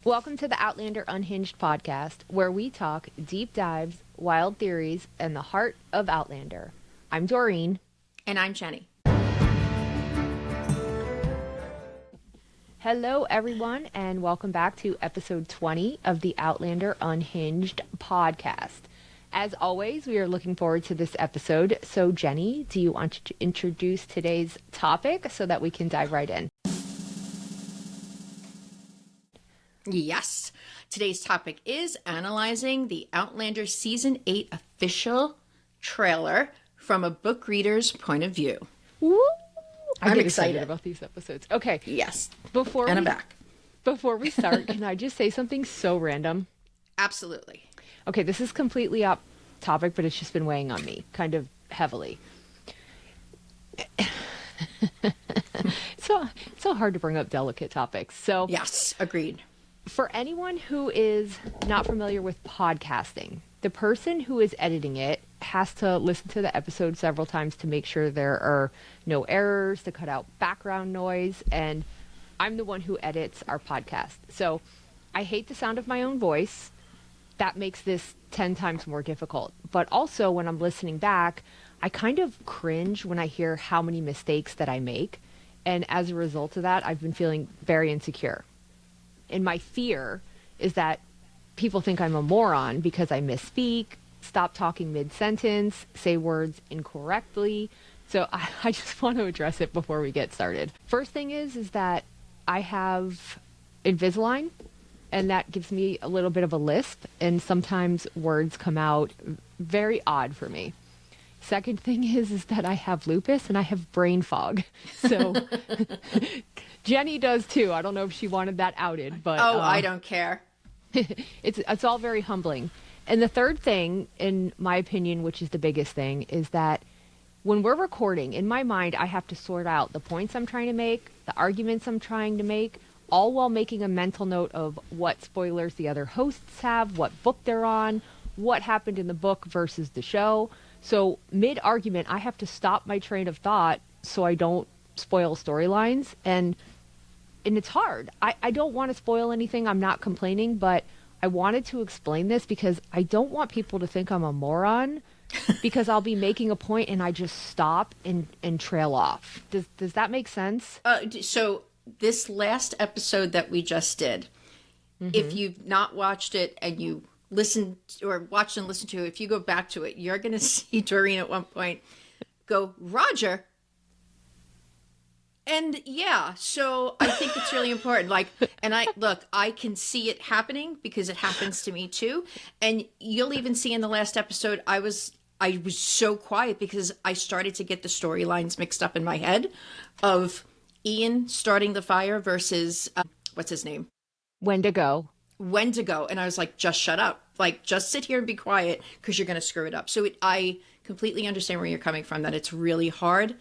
Welcome to the Outlander Unhinged podcast, where we talk deep dives, wild theories, and the heart of Outlander. I'm Doreen. And I'm Jenny. Hello, everyone, and welcome back to episode 20 of the Outlander Unhinged podcast. As always, we are looking forward to this episode. So, Jenny, do you want to introduce today's topic so that we can dive right in? Yes. Today's topic is analyzing the Outlander Season 8 official trailer from a book reader's point of view. Woo! I'm get excited about these episodes. Okay. Yes. I'm back. Before we start, can I just say something so random? Absolutely. Okay, this is completely off topic, but it's just been weighing on me kind of heavily. It's so hard to bring up delicate topics. So Yes, agreed. for anyone who is not familiar with podcasting, the person who is editing it has to listen to the episode several times to make sure there are no errors, to cut out background noise, and I'm the one who edits our podcast. So I hate the sound of my own voice. That makes this 10 times more difficult. But also when I'm listening back, I kind of cringe when I hear how many mistakes that I make. And as a result of that, I've been feeling very insecure. And my fear is that people think I'm a moron because I misspeak, stop talking mid-sentence, say words incorrectly. So I just want to address it before we get started. First thing is that I have Invisalign, and that gives me a little bit of a lisp, and sometimes words come out very odd for me. Second thing is that I have lupus and I have brain fog. So Jenny does too. I don't know if she wanted that outed, but I don't care. it's all very humbling. And the third thing, in my opinion, which is the biggest thing, is that when we're recording, in my mind, I have to sort out the points I'm trying to make, the arguments I'm trying to make, all while making a mental note of what spoilers the other hosts have, what book they're on, what happened in the book versus the show. So mid-argument, I have to stop my train of thought so I don't spoil storylines. And it's hard. I don't want to spoil anything. I'm not complaining, but I wanted to explain this because I don't want people to think I'm a moron because I'll be making a point and I just stop and trail off. Does that make sense? So this last episode that we just did, if you've not watched it and you listen or watched and listened to it, if you go back to it, you're going to see Doreen at one point go, Roger. And yeah, so I think it's really important. I can see it happening because it happens to me too. And you'll even see in the last episode, I was so quiet because I started to get the storylines mixed up in my head of Ian starting the fire versus, what's his name? Wendigo. And I was like, just shut up. Like, just sit here and be quiet because you're going to screw it up. So I completely understand where you're coming from, that it's really hard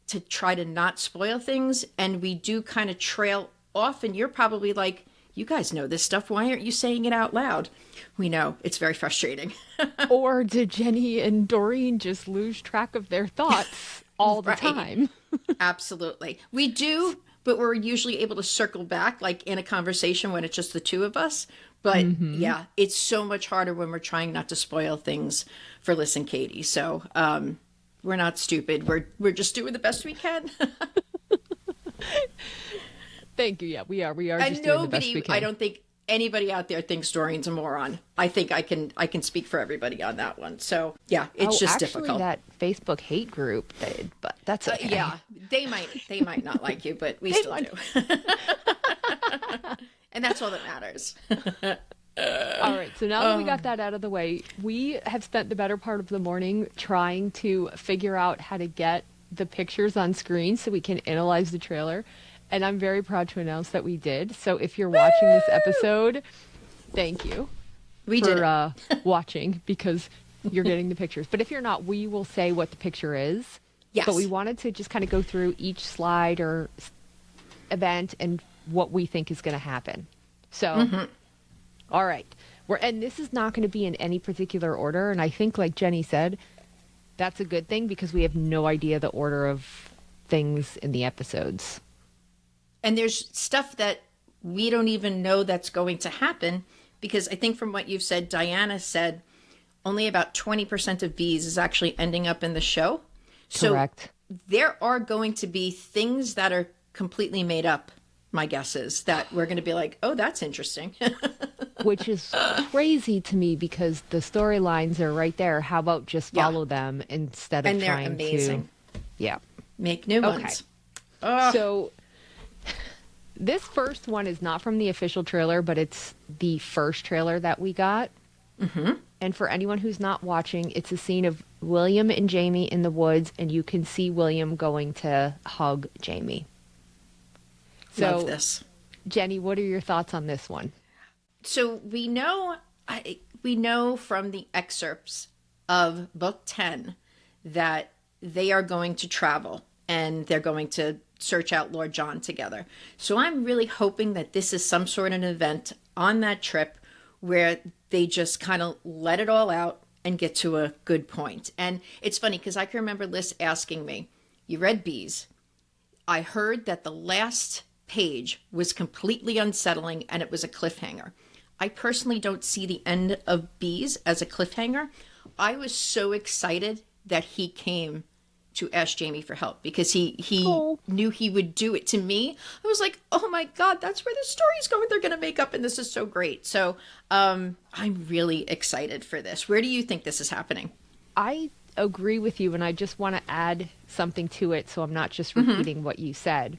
to try to not spoil things. And we do kind of trail off. And you're probably like, you guys know this stuff. Why aren't you saying it out loud? We know. It's very frustrating. Or did Jenny and Doreen just lose track of their thoughts all the time? Absolutely. We do. But we're usually able to circle back, like in a conversation when it's just the two of us. But yeah, it's so much harder when we're trying not to spoil things for Liz and Katie. So we're not stupid. We're just doing the best we can. Thank you. Yeah, we are. We are And just doing the best we can. I don't think anybody out there thinks Doreen's a moron. I think I can speak for everybody on that one. So yeah, it's just difficult. That Facebook hate group did, but that's okay. Yeah, they might not like you, but we still do. And that's all that matters. All right, so now that we got that out of the way, we have spent the better part of the morning trying to figure out how to get the pictures on screen so we can analyze the trailer. And I'm very proud to announce that we did. So if you're watching this episode, thank you for watching, because you're getting the pictures. But if you're not, we will say what the picture is. Yes. But we wanted to just kind of go through each slide or event and what we think is going to happen. So, all right. And this is not going to be in any particular order. And I think, like Jenny said, that's a good thing because we have no idea the order of things in the episodes. And there's stuff that we don't even know that's going to happen, because I think from what you've said, Diana said only about 20% of bees is actually ending up in the show. So Correct. there are going to be things that are completely made up. My guess is that we're going to be like, oh, that's interesting. Which is crazy to me because the storylines are right there. How about just Yeah. follow them instead of And they're trying amazing. to... Yeah. Make new Okay. ones. Ugh. So this first one is not from the official trailer, but it's the first trailer that we got. Mm-hmm. And for anyone who's not watching, it's a scene of William and Jamie in the woods, and you can see William going to hug Jamie. So, Love this. Jenny, what are your thoughts on this one? So we know from the excerpts of book 10 that they are going to travel and they're going to search out Lord John together. So I'm really hoping that this is some sort of an event on that trip where they just kind of let it all out and get to a good point. And it's funny because I can remember Liz asking me, you read Bees? I heard that the last page was completely unsettling and it was a cliffhanger. I personally don't see the end of Bees as a cliffhanger. I was so excited that he came to ask Jamie for help because he knew he would do it. To me, I was like, oh my God, that's where the story's going. They're going to make up and this is so great. So I'm really excited for this. Where do you think this is happening? I agree with you, and I just want to add something to it so I'm not just repeating what you said.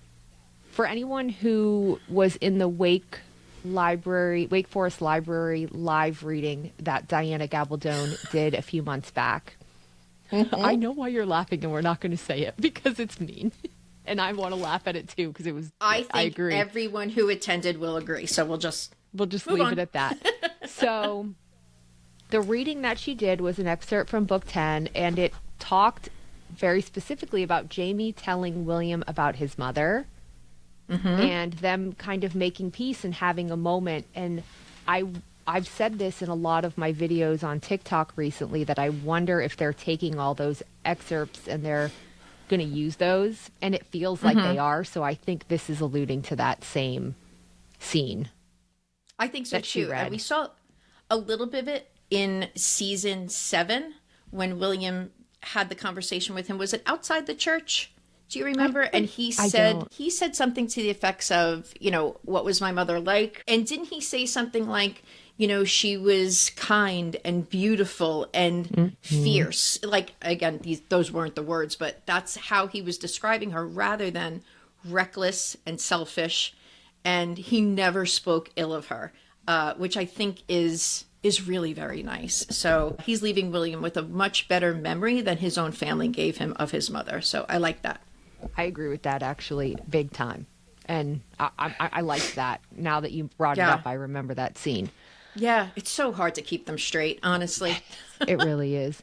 For anyone who was in the Wake Forest Library live reading that Diana Gabaldon did a few months back, I know why you're laughing and we're not going to say it because it's mean. And I want to laugh at it too because it was, I agree. Everyone who attended will agree. So we'll just leave on. it at that. So the reading that she did was an excerpt from book 10, and it talked very specifically about Jamie telling William about his mother and them kind of making peace and having a moment. And I've said this in a lot of my videos on TikTok recently that I wonder if they're taking all those excerpts and they're going to use those, and it feels like they are. So I think this is alluding to that same scene. I think so too. And we saw a little bit of it in season 7 when William had the conversation with him. Was it outside the church? Do you remember? And he said something to the effects of, what was my mother like? And didn't he say something like, she was kind and beautiful and fierce. Like, again, those weren't the words, but that's how he was describing her rather than reckless and selfish. And he never spoke ill of her, which I think is really very nice. So he's leaving William with a much better memory than his own family gave him of his mother. So I like that. I agree with that, actually, big time. And I like that. Now that you brought it up, I remember that scene. Yeah, it's so hard to keep them straight, honestly. It really is.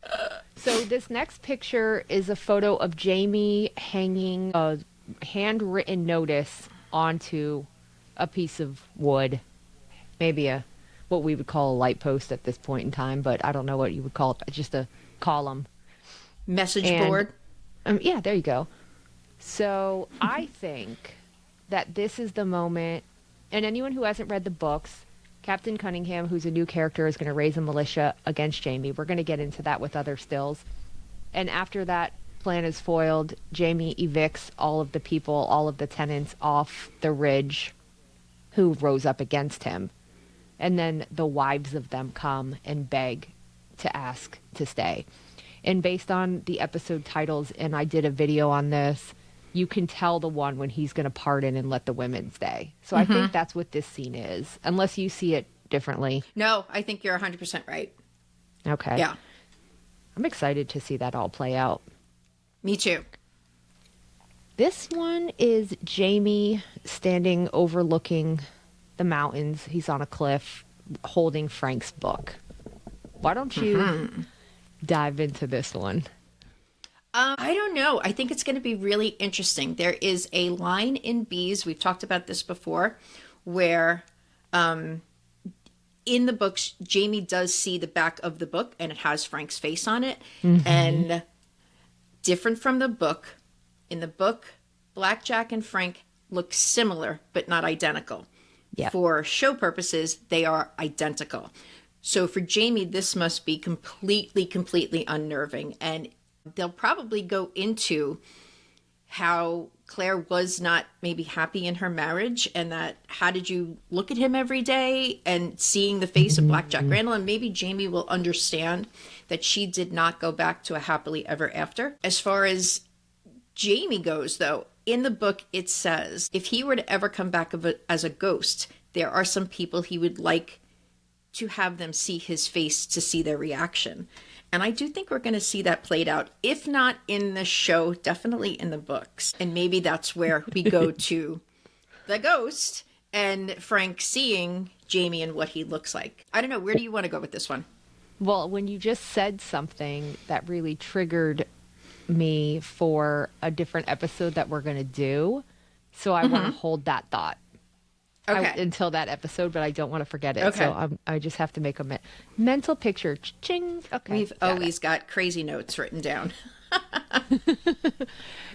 So this next picture is a photo of Jamie hanging a handwritten notice onto a piece of wood. Maybe what we would call a light post at this point in time, but I don't know what you would call it. Just a column. Message board? Yeah, there you go. So I think that this is the moment, and anyone who hasn't read the books, Captain Cunningham, who's a new character, is going to raise a militia against Jamie. We're going to get into that with other stills. And after that plan is foiled, Jamie evicts all of the people, all of the tenants off the ridge who rose up against him. And then the wives of them come and beg to ask to stay. And based on the episode titles, and I did a video on this, you can tell the one when he's going to pardon and let the women stay. So I think that's what this scene is, unless you see it differently. No, I think you're 100% right. Okay. Yeah. I'm excited to see that all play out. Me too. This one is Jamie standing overlooking the mountains. He's on a cliff holding Frank's book. Why don't you dive into this one? I don't know. I think it's going to be really interesting. There is a line in Bees, we've talked about this before, where in the books, Jamie does see the back of the book and it has Frank's face on it. And different from the book, in the book, Blackjack and Frank look similar, but not identical. Yeah. For show purposes, they are identical. So for Jamie, this must be completely unnerving. And they'll probably go into how Claire was not maybe happy in her marriage, and that how did you look at him every day, and seeing the face of Black Jack Randall, and maybe Jamie will understand that she did not go back to a happily ever after. As far as Jamie goes, though, in the book it says if he were to ever come back as a ghost, there are some people he would like to have them see his face to see their reaction. And I do think we're going to see that played out, if not in the show, definitely in the books. And maybe that's where we go to the ghost and Frank seeing Jamie and what he looks like. I don't know. Where do you want to go with this one? Well, when you just said something that really triggered me for a different episode that we're going to do, so I want to hold that thought. Okay. Until that episode, but I don't want to forget it. Okay. So I just have to make a mental picture. Ching. Okay. We've always got crazy notes written down.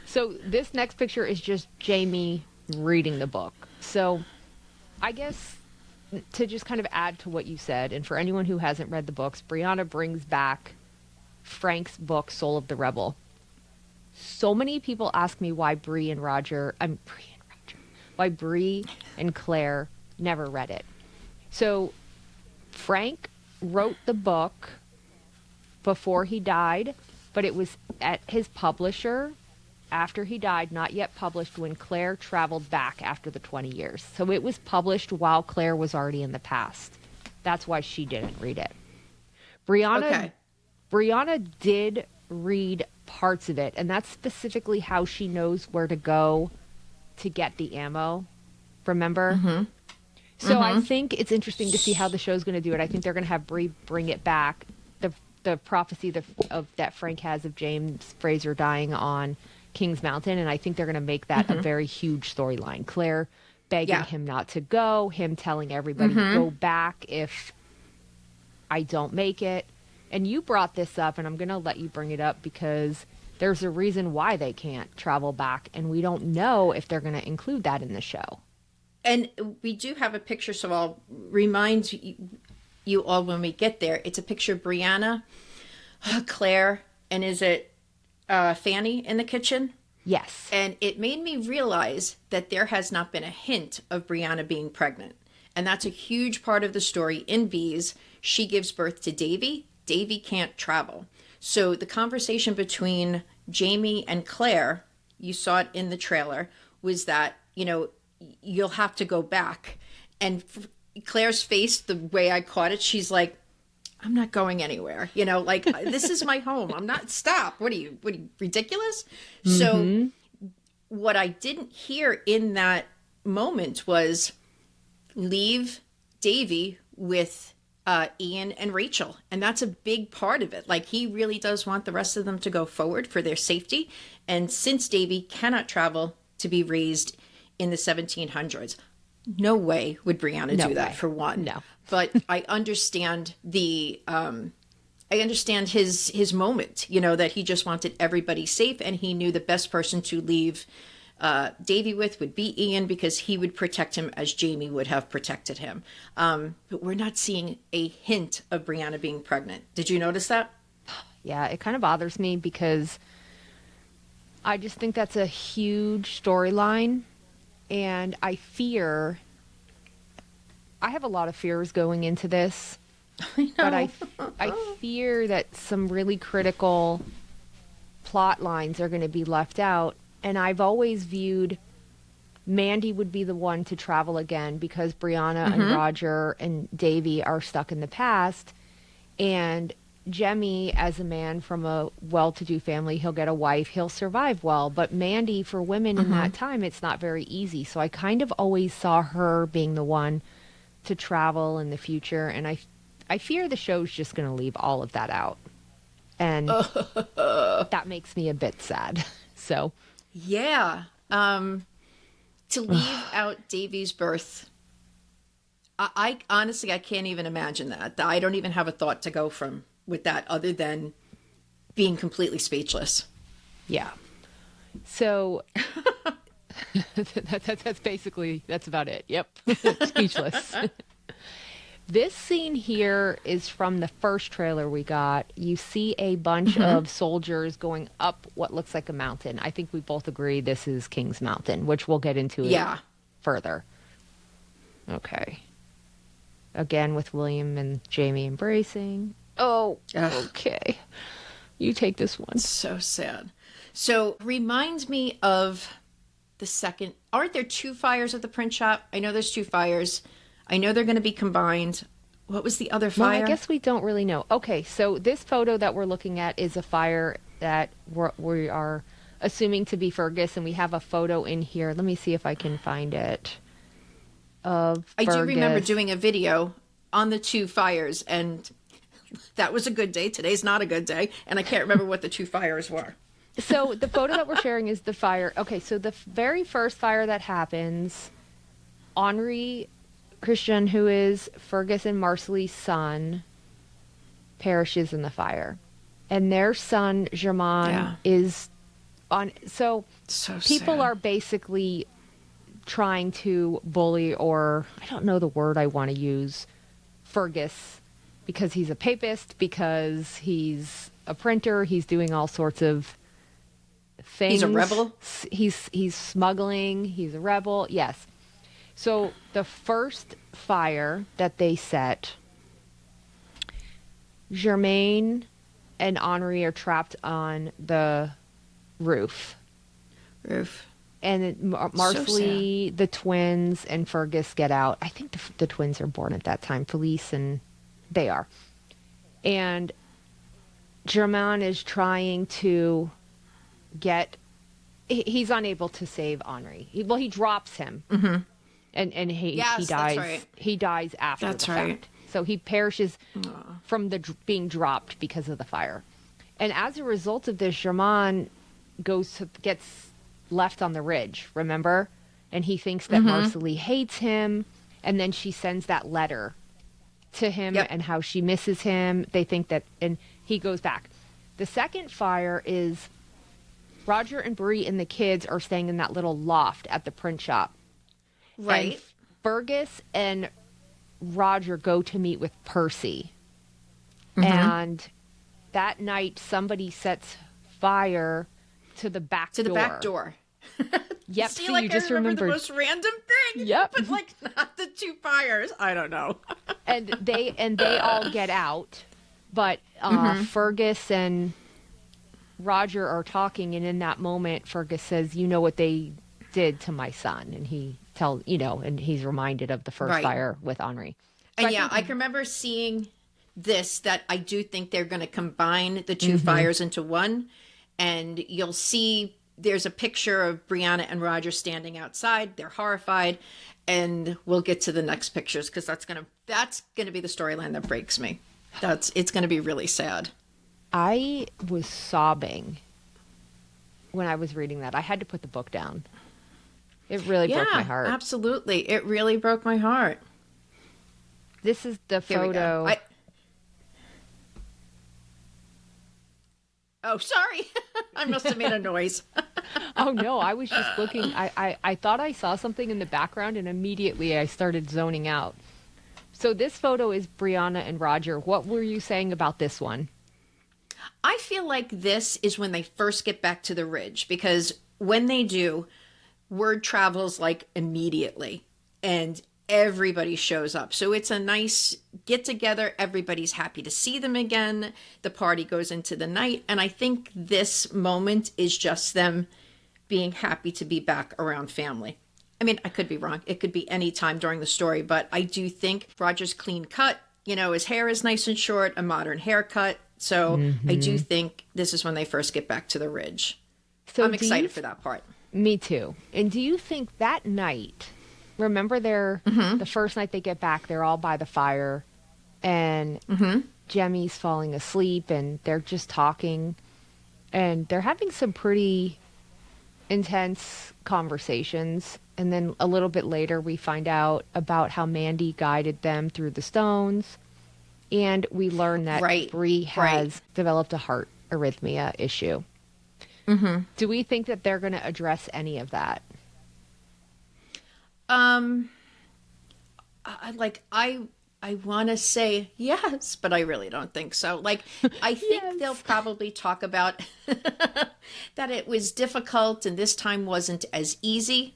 So this next picture is just Jamie reading the book. So I guess to just kind of add to what you said, and for anyone who hasn't read the books, Briana brings back Frank's book, Soul of the Rebel. So many people ask me why Bree and Claire never read it. So Frank wrote the book before he died, but it was at his publisher after he died, not yet published, when Claire traveled back after the 20 years. So it was published while Claire was already in the past. That's why she didn't read it. Briana did read parts of it, and that's specifically how she knows where to go to get the ammo. Remember? So I think it's interesting to see how the show's going to do it. I think they're going to have Bree bring it back. The prophecy that Frank has of James Fraser dying on King's Mountain, and I think they're going to make that a very huge storyline. Claire begging him not to go, him telling everybody, go back if I don't make it. And you brought this up, and I'm going to let you bring it up because there's a reason why they can't travel back, and we don't know if they're going to include that in the show. And we do have a picture, so I'll remind you all when we get there. It's a picture of Briana, Claire, and is it Fanny in the kitchen? Yes. And it made me realize that there has not been a hint of Briana being pregnant. And that's a huge part of the story in Bees. She gives birth to Davy. Davy can't travel. So the conversation between Jamie and Claire, you saw it in the trailer, was that, you'll have to go back. And Claire's face, the way I caught it, she's like, I'm not going anywhere. This is my home. I'm not, stop. What are you, ridiculous? So what I didn't hear in that moment was leave Davy with Ian and Rachel. And that's a big part of it. Like, he really does want the rest of them to go forward for their safety. And since Davy cannot travel to be raised in the 1700s, no way would Briana do that, for one. No. But I understand his moment, that he just wanted everybody safe, and he knew the best person to leave Davy with would be Ian, because he would protect him as Jamie would have protected him. But we're not seeing a hint of Briana being pregnant. Did you notice that? Yeah, it kind of bothers me because I just think that's a huge storyline, and I have a lot of fears going into this. I know. But I fear that some really critical plot lines are going to be left out. And I've always viewed Mandy would be the one to travel again because Briana and Roger and Davy are stuck in the past. And Jemmy, as a man from a well-to-do family, he'll get a wife, he'll survive well. But Mandy, for women in that time, it's not very easy. So I kind of always saw her being the one to travel in the future. And I fear the show's just going to leave all of that out. And that makes me a bit sad. So, yeah. To leave out Davy's birth, I honestly, I can't even imagine that. I don't even have a thought to go from with that other than being completely speechless. yeah. So That's basically, that's about it. Yep. Speechless. This scene here is from the first trailer we got. You see a bunch of soldiers going up what looks like a mountain. I think we both agree this is King's Mountain, which we'll get into further. Okay. Again with William and Jamie embracing. Oh, okay. You take this one. So sad. So reminds me of the second. Aren't there two fires at the print shop? I know there's two fires. I know they're going to be combined. What was the other fire? Well, I guess we don't really know. Okay, so this photo that we're looking at is a fire that we are assuming to be Fergus, and we have a photo in here. Let me see if I can find it. Of I Fergus. do remember doing a video on the two fires, and that was a good day. Today's not a good day, and I can't remember what the two fires were. So the photo that we're sharing is the fire. Okay, so the very first fire that happens, Henri Christian, who is Fergus and Marcelly's son, perishes in the fire. And their son, Germain, is on... So people sad. are basically trying to bully, or I don't know the word I want to use, Fergus, because he's a papist, because he's a printer, he's doing all sorts of things. He's a rebel? He's smuggling, he's a rebel, yes. So the first fire that they set, Germain and Henri are trapped on the roof. And Marcelly, the twins, and Fergus get out. I think the twins are born at that time, Felice, and they are. And Germain is trying to he's unable to save Henri. He drops him. Mm-hmm. And he dies. That's right. He dies after the fact. So he perishes from being dropped because of the fire. And as a result of this, Germain gets left on the ridge, remember? And he thinks that Marcelly hates him. And then she sends that letter to him and how she misses him. They think that, and he goes back. The second fire is Roger and Bree and the kids are staying in that little loft at the print shop. Right. And Fergus and Roger go to meet with Percy. And that night, somebody sets fire to the back door. To the back door. Yep. See, so like, you just I remember remembered the most random thing. Yep. But, like, not the two fires. I don't know. and they all get out, but Fergus and Roger are talking, and in that moment, Fergus says, "You know what they did to my son," and and he's reminded of the first fire with Henri. So and I can remember seeing this, that I do think they're going to combine the two fires into one, and you'll see there's a picture of Briana and Roger standing outside. They're horrified, and we'll get to the next pictures because that's gonna be the storyline that breaks me. It's gonna be really sad. I was sobbing when I was reading that. I had to put the book down. It really broke my heart. Absolutely. It really broke my heart. This is the photo. Oh, sorry. I must have made a noise. Oh, no. I was just looking. I thought I saw something in the background, and immediately I started zoning out. So this photo is Briana and Roger. What were you saying about this one? I feel like this is when they first get back to the ridge, because when they do, word travels like immediately and everybody shows up. So it's a nice get together. Everybody's happy to see them again. The party goes into the night. And I think this moment is just them being happy to be back around family. I mean, I could be wrong. It could be any time during the story, but I do think Roger's clean cut. His hair is nice and short, a modern haircut. So I do think this is when they first get back to the ridge. So I'm excited for that part. Me too. And do you think that night, remember the first night they get back, they're all by the fire and Jemmy's falling asleep and they're just talking and they're having some pretty intense conversations. And then a little bit later, we find out about how Mandy guided them through the stones. And we learn that Bree has developed a heart arrhythmia issue. Do we think that they're going to address any of that? Um, I want to say yes, but I really don't think so. Like, I think Yes. they'll probably talk about that it was difficult and this time wasn't as easy.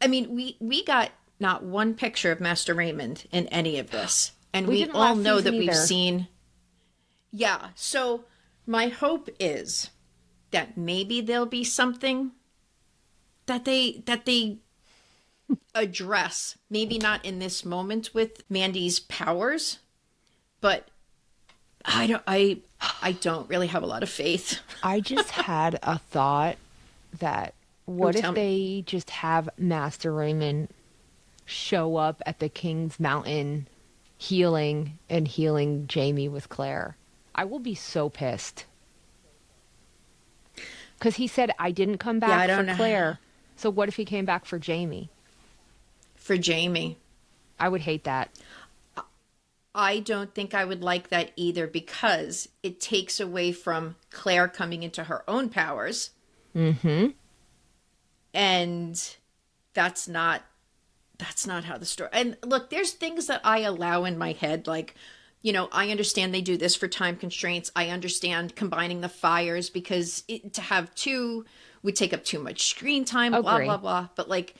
I mean, we got not one picture of Master Raymond in any of this, and We we didn't all last know that season we've either. seen. Yeah, so my hope is that maybe there'll be something that they address, maybe not in this moment with Mandy's powers, but I don't really have a lot of faith. I just had a thought that Ooh, what tell if me. they just have Master Raymond show up at the King's Mountain healing Jamie with Claire? I will be so pissed. Because he said, I didn't come Yeah, I back for don't know. Claire. So what if he came back for Jamie? For Jamie, I would hate that. I don't think I would like that either because it takes away from Claire coming into her own powers. Mm-hmm. And that's not how the story. And look, there's things that I allow in my head, like, I understand they do this for time constraints. I understand combining the fires because to have two would take up too much screen time, blah Agree. blah blah. But like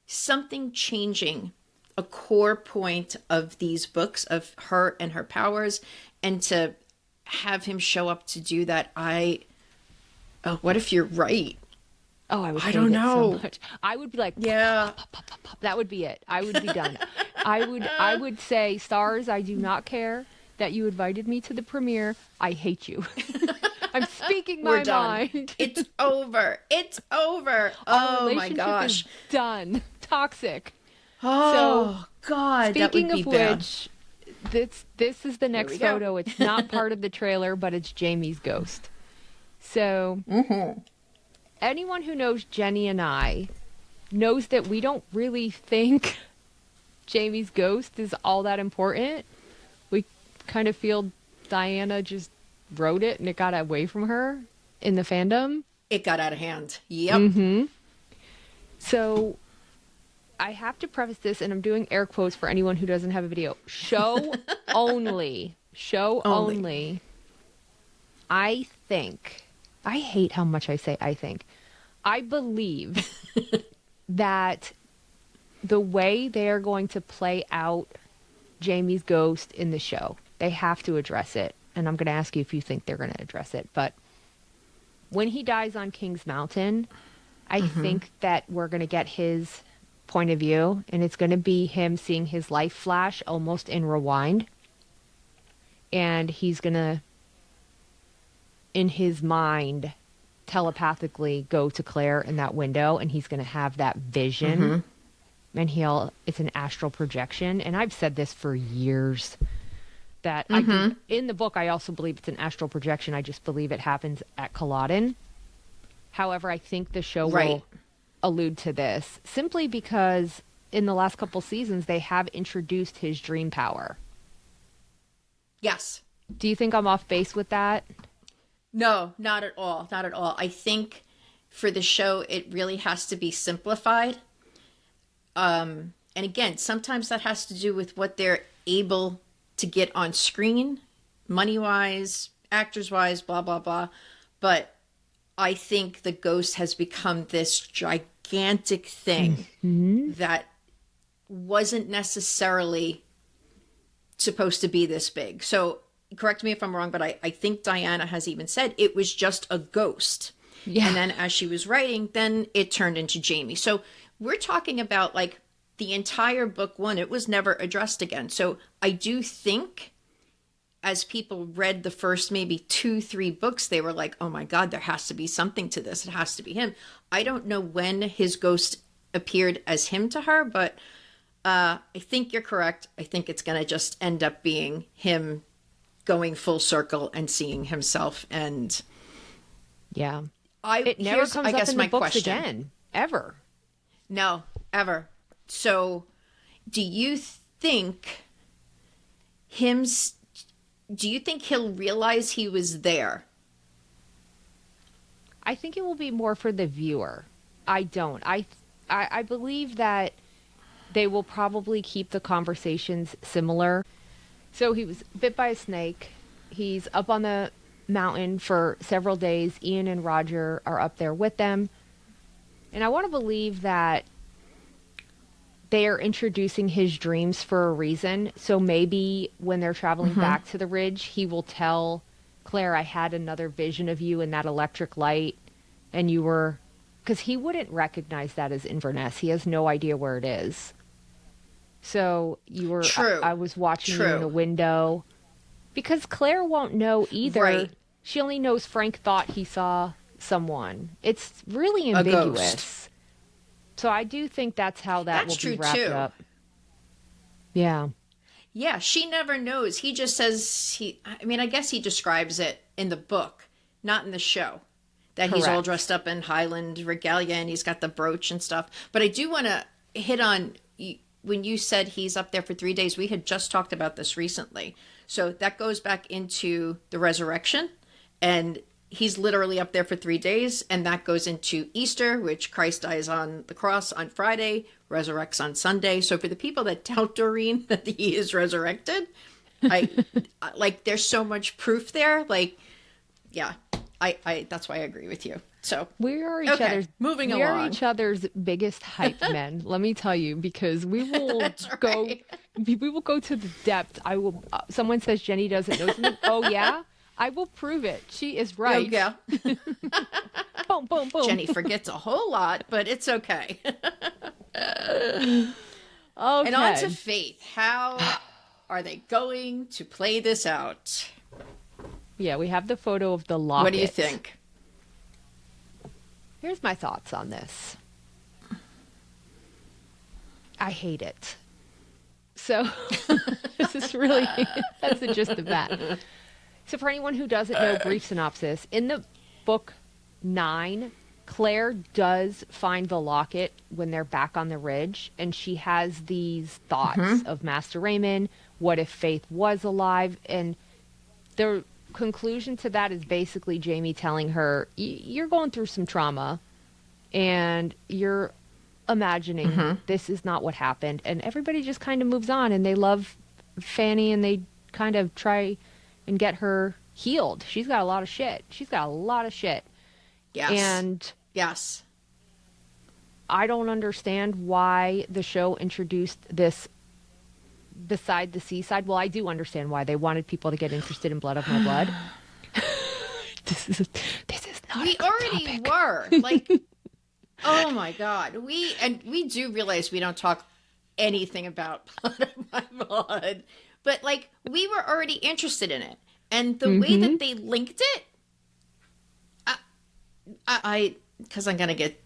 something changing a core point of these books of her and her powers, and to have him show up to do that, what if you're right? Oh, I would I hate don't it so know. much. I would be like, Yeah. pop. That would be it. I would be done. I would say, stars, I do not care that you invited me to the premiere. I hate you. I'm speaking We're my done. mind. It's over. It's over. Our Oh my relationship gosh. is done. Toxic. Oh God, that would Speaking be of bad. which, this is the next we go. photo. It's not part of the trailer, but it's Jamie's ghost. So anyone who knows Jenny and I knows that we don't really think Jamie's ghost is all that important. We kind of feel Diana just wrote it and it got away from her in the fandom. It got out of hand. Yep. So I have to preface this, and I'm doing air quotes for anyone who doesn't have a video. Show only. Show Only. only. I think, I hate how much I say I think. I believe that the way they are going to play out Jamie's ghost in the show, they have to address it. And I'm going to ask you if you think they're going to address it. But when he dies on King's Mountain, I think that we're going to get his point of view, and it's going to be him seeing his life flash almost in rewind. And he's going to, in his mind, telepathically go to Claire in that window, and he's going to have that vision. And it's an astral projection. And I've said this for years, that I do, in the book, I also believe it's an astral projection. I just believe it happens at Culloden. However, I think the show will allude to this simply because in the last couple seasons, they have introduced his dream power. Yes. Do you think I'm off base with that? No, not at all. Not at all. I think for the show, it really has to be simplified. And again, sometimes that has to do with what they're able to get on screen, money-wise, actors-wise, blah, blah, blah. But I think the ghost has become this gigantic thing that wasn't necessarily supposed to be this big. So correct me if I'm wrong, but I think Diana has even said it was just a ghost. Yeah. And then as she was writing, then it turned into Jamie. So we're talking about like the entire book one. It was never addressed again. So I do think as people read the first maybe 2-3 books, they were like, oh my God, there has to be something to this. It has to be him. I don't know when his ghost appeared as him to her, but I think you're correct. I think it's going to just end up being him going full circle and seeing himself. And Yeah. It never comes up in the books again, ever. No, ever. So do you think he'll realize he was there? I think it will be more for the viewer. I don't. I I believe that they will probably keep the conversations similar. So he was bit by a snake. He's up on the mountain for several days. Ian and Roger are up there with them. And I want to believe that they are introducing his dreams for a reason. So maybe when they're traveling back to the ridge, he will tell Claire, I had another vision of you in that electric light. And you were... Because he wouldn't recognize that as Inverness. He has no idea where it is. So you were... True. I was watching you in a window. Because Claire won't know either. Right. She only knows Frank thought he saw someone. It's really ambiguous. So I do think that's how That's will true be wrapped too. up. Yeah. Yeah, she never knows. He just says I guess he describes it in the book, not in the show. That he's all Correct. dressed up in Highland regalia and he's got the brooch and stuff. But I do want to hit on when you said he's up there for 3 days. We had just talked about this recently. So that goes back into the resurrection. And he's literally up there for 3 days. And that goes into Easter, which Christ dies on the cross on Friday, resurrects on Sunday. So for the people that doubt Doreen that he is resurrected, like there's so much proof there. Like, yeah, I that's why I agree with you. So We are each each other's biggest hype men. Let me tell you, because we will go, right. we will go to the depth. I will. Someone says Jenny doesn't know something. Oh yeah, I will prove it. She is right. Yeah. Boom, boom, boom. Jenny forgets a whole lot, but it's okay. Okay. And on to Faith. How are they going to play this out? Yeah, we have the photo of the locket. What do you think? Here's my thoughts on this. I hate it. So this is really, that's the gist of that. So for anyone who doesn't know, brief synopsis. In the book 9, Claire does find the locket when they're back on the ridge, and she has these thoughts of Master Raymond. What if Faith was alive? And the conclusion to that is basically Jamie telling her, you're going through some trauma and you're imagining this is not what happened. And everybody just kind of moves on, and they love Fanny, and they kind of try and get her healed. She's got a lot of shit. Yes. And yes. I don't understand why the show introduced this beside the seaside. Well, I do understand why. They wanted people to get interested in Blood of My Blood. This is not We a good already topic. were. Like, oh my God. We do realize we don't talk anything about Blood of My Blood. But like, we were already interested in it. And the way that they linked it, because I'm going to get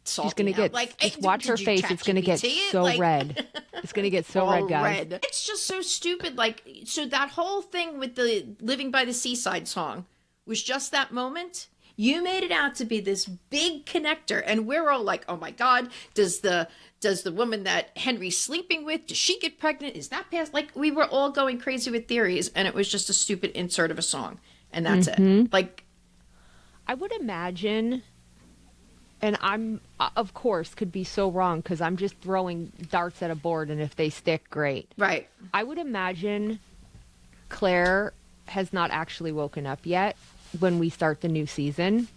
salty. She's gonna now. get like, just watch her did you face. It's gonna get ChatGPT it? so Like- red. It's gonna get so all red, guys. red. It's just so stupid. Like, so that whole thing with the Living by the Seaside song was just that moment. You made it out to be this big connector, and we're all like, oh my God, does the woman that Henry's sleeping with, does she get pregnant? Is that past? Like, we were all going crazy with theories, and it was just a stupid insert of a song, and that's it. Like, I would imagine, and I'm, of course, could be so wrong because I'm just throwing darts at a board, and if they stick, great. right. I would imagine Claire has not actually woken up yet when we start the new season.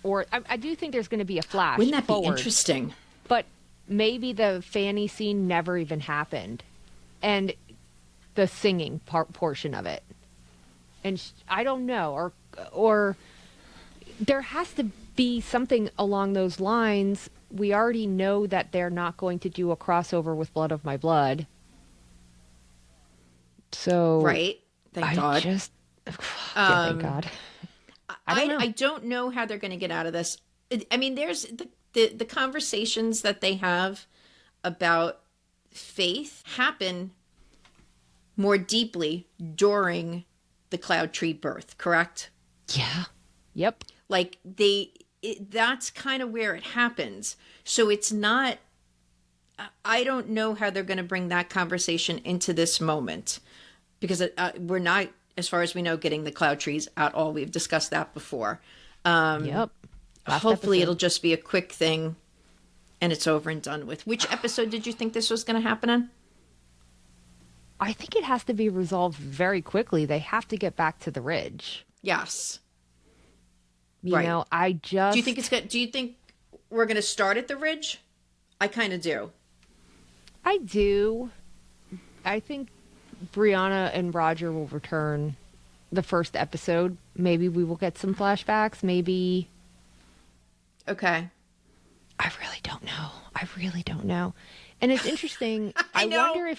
Or I do think there's going to be a flash Wouldn't that forward, be interesting? but maybe the Fanny scene never even happened, and the singing portion of it. And I don't know, or there has to be something along those lines. We already know that they're not going to do a crossover with Blood of My Blood. So Right. Thank God. Yeah, thank God. I don't know how they're going to get out of this. I mean, there's the conversations that they have about faith happen more deeply during the Cloud Tree birth, correct? Yeah. Yep. Like that's kind of where it happens. So it's not, I don't know how they're going to bring that conversation into this moment, because we're not, as far as we know, getting the Cloud Trees at all. We've discussed that before. Yep. Last Hopefully episode. it'll just be a quick thing. and it's over and done with. Which episode did you think this was going to happen in? I think it has to be resolved very quickly. They have to get back to the ridge. Yes. You Right. know, I just... Do you think it's good? Do you think we're going to start at the ridge? I kind of do. I do. I think Briana and Roger will return the first episode. Maybe we will get some flashbacks. Maybe... Okay. I really don't know. I really don't know. And it's interesting. I know.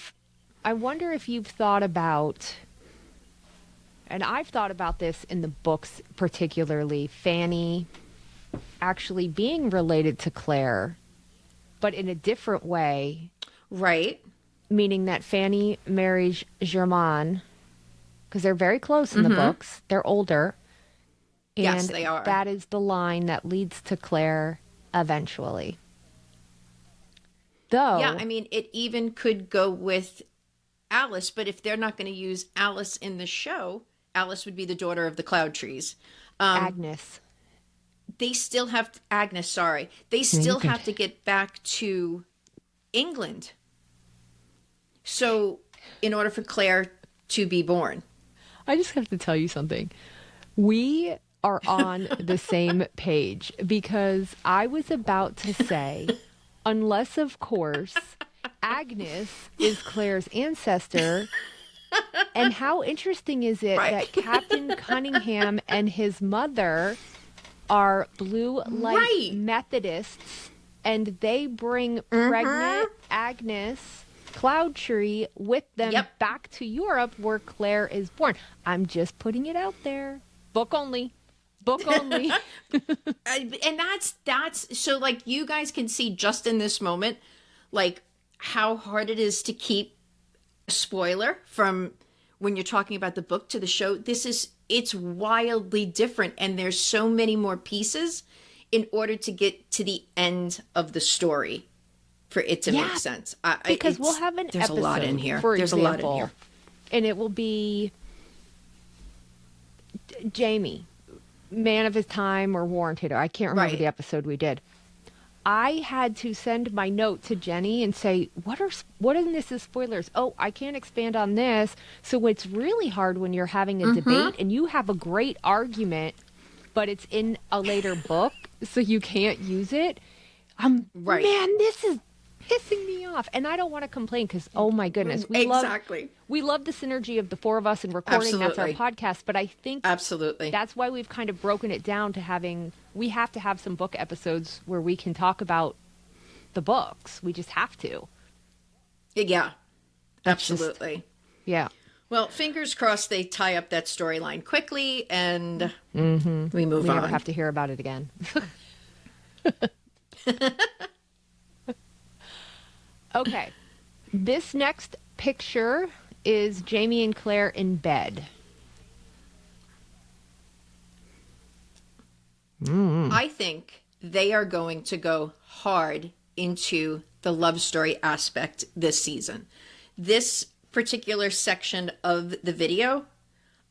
I wonder if you've thought about, and I've thought about this in the books particularly, Fanny actually being related to Claire, but in a different way. Right. Meaning that Fanny marries Germain, because they're very close in the books. They're older. And Yes, they are. that is the line that leads to Claire eventually. Though, Yeah, I mean, it even could go with Alice, but if they're not going to use Alice in the show, Alice would be the daughter of the Cloud Trees. Agnes. They still have Agnes, sorry. They still have to get back to England. So, in order for Claire to be born. I just have to tell you something. We are on the same page because I was about to say, unless, of course, Agnes is Claire's ancestor. And how interesting is it that Captain Cunningham and his mother are blue light Methodists, and they bring pregnant Agnes Cloudtree with them back to Europe where Claire is born. I'm just putting it out there. Book only. Book only. And that's so, like, you guys can see just in this moment, like, how hard it is to keep a spoiler from when you're talking about the book to the show. It's wildly different, and there's so many more pieces in order to get to the end of the story for it to make sense. Because we'll have an there's episode, a lot in here. For there's example, a lot in here. And it will be Jamie, man of his time or warranted. I can't remember the episode we did. I had to send my note to Jenny and say, what in this is spoilers? Oh, I can't expand on this. So it's really hard when you're having a debate and you have a great argument, but it's in a later book, so you can't use it. Man, this is pissing me off. And I don't want to complain because, oh my goodness, we love the synergy of the four of us in recording. That's our podcast. But I think that's why we've kind of broken it down to we have to have some book episodes where we can talk about the books. We just have to. Yeah, absolutely. Yeah. Well, fingers crossed they tie up that storyline quickly and we move on. We never have to hear about it again. Okay. This next picture is Jamie and Claire in bed. I think they are going to go hard into the love story aspect this season. This particular section of the video,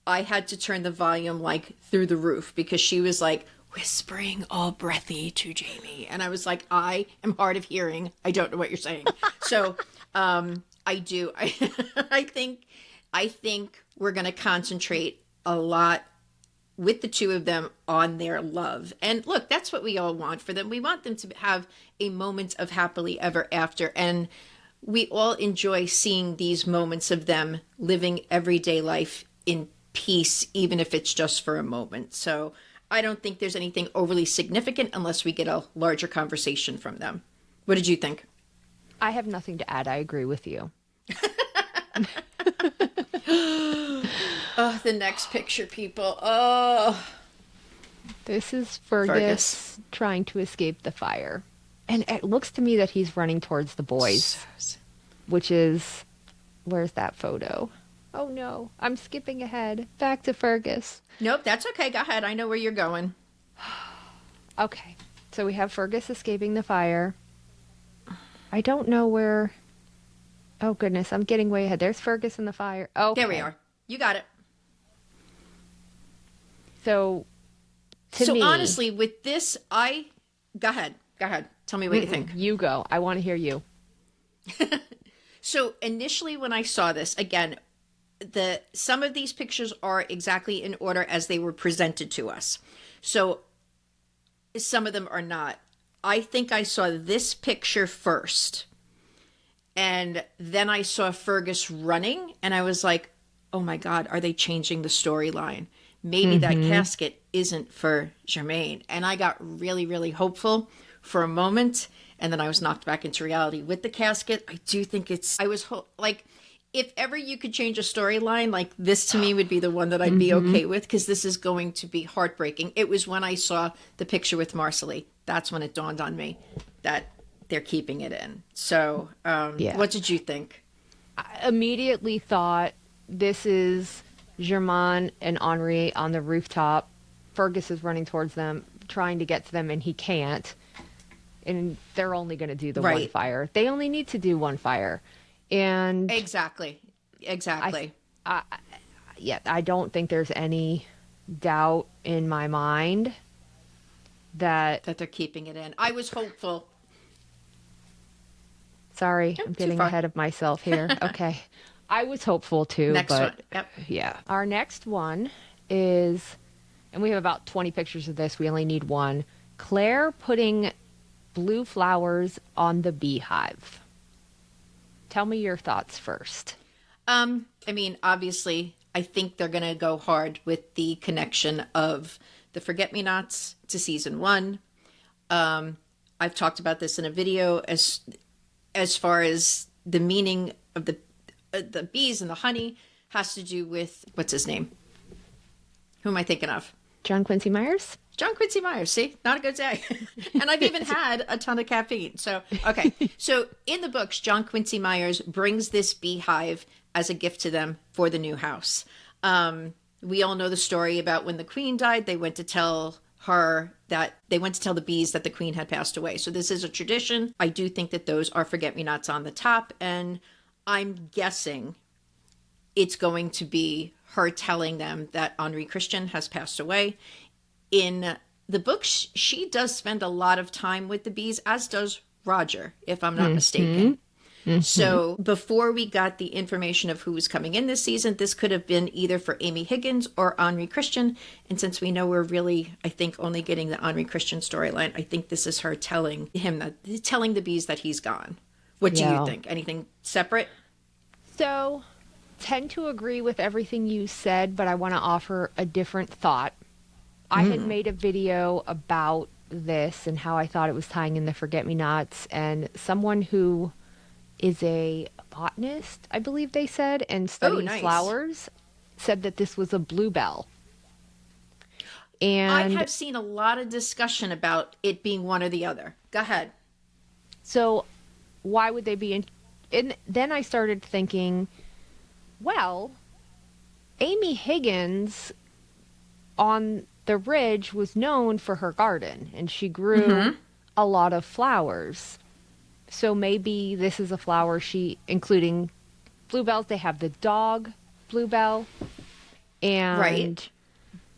I had to turn the volume like through the roof because she was like whispering all breathy to Jamie. And I was like, I am hard of hearing. I don't know what you're saying. So I do. I think we're going to concentrate a lot with the two of them on their love. And look, that's what we all want for them. We want them to have a moment of happily ever after. And we all enjoy seeing these moments of them living everyday life in peace, even if it's just for a moment. So I don't think there's anything overly significant unless we get a larger conversation from them. What did you think? I have nothing to add. I agree with you. Oh, the next picture, people. Oh. This is Fergus trying to escape the fire. And it looks to me that he's running towards the boys, which is, where's that photo? Oh no, I'm skipping ahead. Back to Fergus. Nope, that's okay. Go ahead. I know where you're going. Okay, so we have Fergus escaping the fire. I don't know where... Oh goodness, I'm getting way ahead. There's Fergus in the fire. Oh, there we are. You got it. So, to me... honestly, with this, go ahead. Tell me what you think. You go. I want to hear you. So initially when I saw this, again, some of these pictures are exactly in order as they were presented to us. So some of them are not. I think I saw this picture first. And then I saw Fergus running and I was like, oh my God, are they changing the storyline? Maybe that casket isn't for Jermaine. And I got really, really hopeful for a moment. And then I was knocked back into reality with the casket. I do think like, if ever you could change a storyline, like this to me would be the one that I'd be okay with, because this is going to be heartbreaking. It was when I saw the picture with Marcelly. That's when it dawned on me that they're keeping it in. So what did you think? I immediately thought this is Germain and Henri on the rooftop. Fergus is running towards them, trying to get to them, and he can't. And they're only going to do the one fire. They only need to do one fire. And exactly. I don't think there's any doubt in my mind that they're keeping it in. I was hopeful. Sorry, I'm getting ahead of myself here. Okay. I was hopeful too. Next one. Yep. Yeah. Our next one is, and we have about 20 pictures of this. We only need one. Claire putting blue flowers on the beehive. Tell me your thoughts first. I mean, obviously, I think they're going to go hard with the connection of the Forget-Me-Nots to season 1. I've talked about this in a video as far as the meaning of the bees and the honey has to do with, what's his name? Who am I thinking of? John Quincy Myers? John Quincy Myers, see? Not a good day. And I've even had a ton of caffeine. So, okay. So in the books, John Quincy Myers brings this beehive as a gift to them for the new house. We all know the story about when the queen died, they went to tell the bees that the queen had passed away. So this is a tradition. I do think that those are Forget-Me-Nots on the top. And I'm guessing it's going to be her telling them that Henri Christian has passed away. In the books, she does spend a lot of time with the bees, as does Roger, if I'm not mistaken. So before we got the information of who was coming in this season, this could have been either for Amy Higgins or Henri Christian. And since we know we're really, I think, only getting the Henri Christian storyline, I think this is her telling the bees that he's gone. What do you think? Anything separate? So, tend to agree with everything you said, but I want to offer a different thought. I had made a video about this and how I thought it was tying in the Forget-Me-Nots, and someone who is a botanist, I believe they said, and studies flowers, said that this was a bluebell. And I have seen a lot of discussion about it being one or the other. Go ahead. So why would they be in? And then I started thinking, well, Amy Higgins on the ridge was known for her garden, and she grew a lot of flowers. So maybe this is a flower including bluebells. They have the dog bluebell. And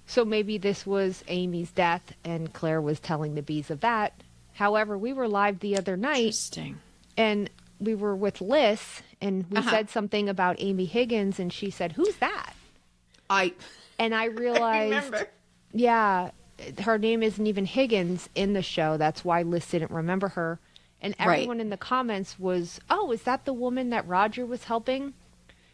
so maybe this was Amy's death and Claire was telling the bees of that. However, we were live the other night and we were with Liz and we said something about Amy Higgins and she said, "Who's that?" And I realized, I remember. Yeah, her name isn't even Higgins in the show. That's why Liz didn't remember her. And everyone in the comments was, "Oh, is that the woman that Roger was helping?"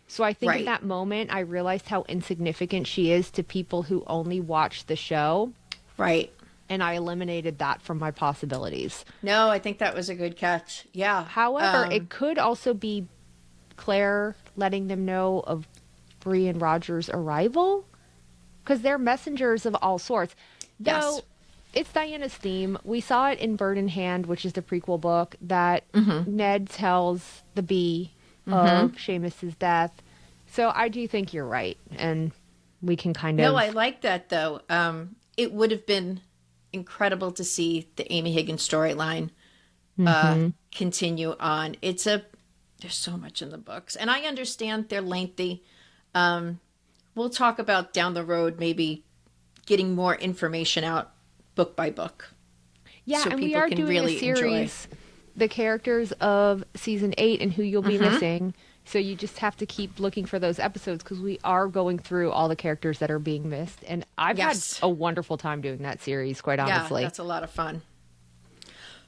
So I think in that moment, I realized how insignificant she is to people who only watch the show. Right. And I eliminated that from my possibilities. No, I think that was a good catch. Yeah. However, it could also be Claire letting them know of Bree and Roger's arrival. Because they're messengers of all sorts. Though, it's Diana's theme. We saw it in Bird in Hand, which is the prequel book, that Ned tells the bee of Seamus's death. So I do think you're right. And we can kind of... No, I like that, though. It would have been incredible to see the Amy Higgins storyline continue on. There's so much in the books. And I understand they're lengthy. We'll talk about down the road maybe getting more information out book by book. Yeah, so and we people are can doing really a series, the characters of season 8 and who you'll be missing. So you just have to keep looking for those episodes because we are going through all the characters that are being missed. And I've Yes. had a wonderful time doing that series, quite Yeah, honestly. that's a lot of fun.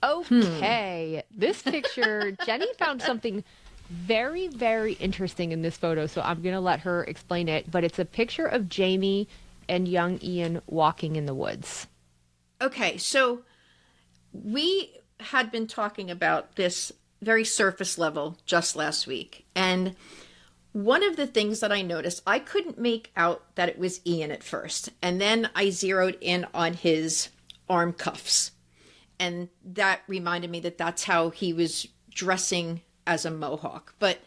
Okay. This picture, Jenny found something very, very interesting in this photo. So I'm going to let her explain it. But it's a picture of Jamie and young Ian walking in the woods. Okay, so we had been talking about this very surface level just last week. And one of the things that I noticed, I couldn't make out that it was Ian at first. And then I zeroed in on his arm cuffs. And that reminded me that that's how he was dressing as a Mohawk. But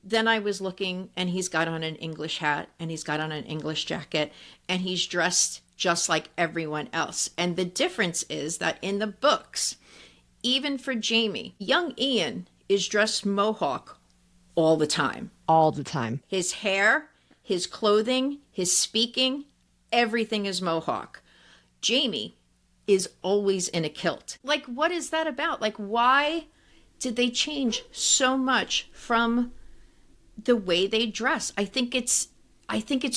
then I was looking, and he's got on an English hat, and he's got on an English jacket, and he's dressed just like everyone else. And the difference is that in the books, even for Jamie, young Ian is dressed Mohawk all the time. All the time. His hair, his clothing, his speaking, everything is Mohawk. Jamie is always in a kilt. Like, what is that about? Like, why did they change so much from the way they dress? I think it's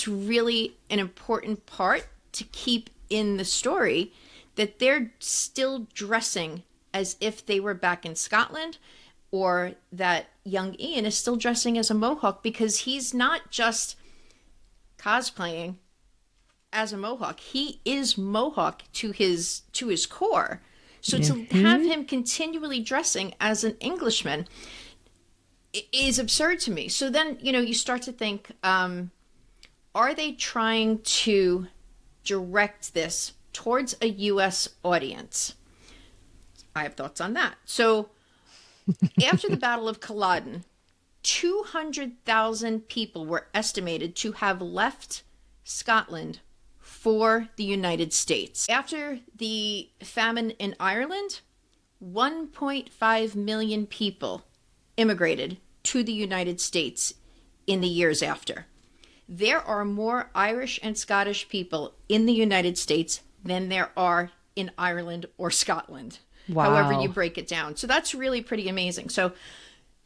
really an important part to keep in the story, that they're still dressing as if they were back in Scotland, or that young Ian is still dressing as a Mohawk, because he's not just cosplaying as a Mohawk. He is Mohawk to his core. So to have him continually dressing as an Englishman is absurd to me. So then, you start to think, are they trying to direct this towards a U.S. audience? I have thoughts on that. So after the Battle of Culloden, 200,000 people were estimated to have left Scotland for the United States. After the famine in Ireland, 1.5 million people immigrated to the United States in the years after. There are more Irish and Scottish people in the United States than there are in Ireland or Scotland. Wow. However you break it down. So that's really pretty amazing. So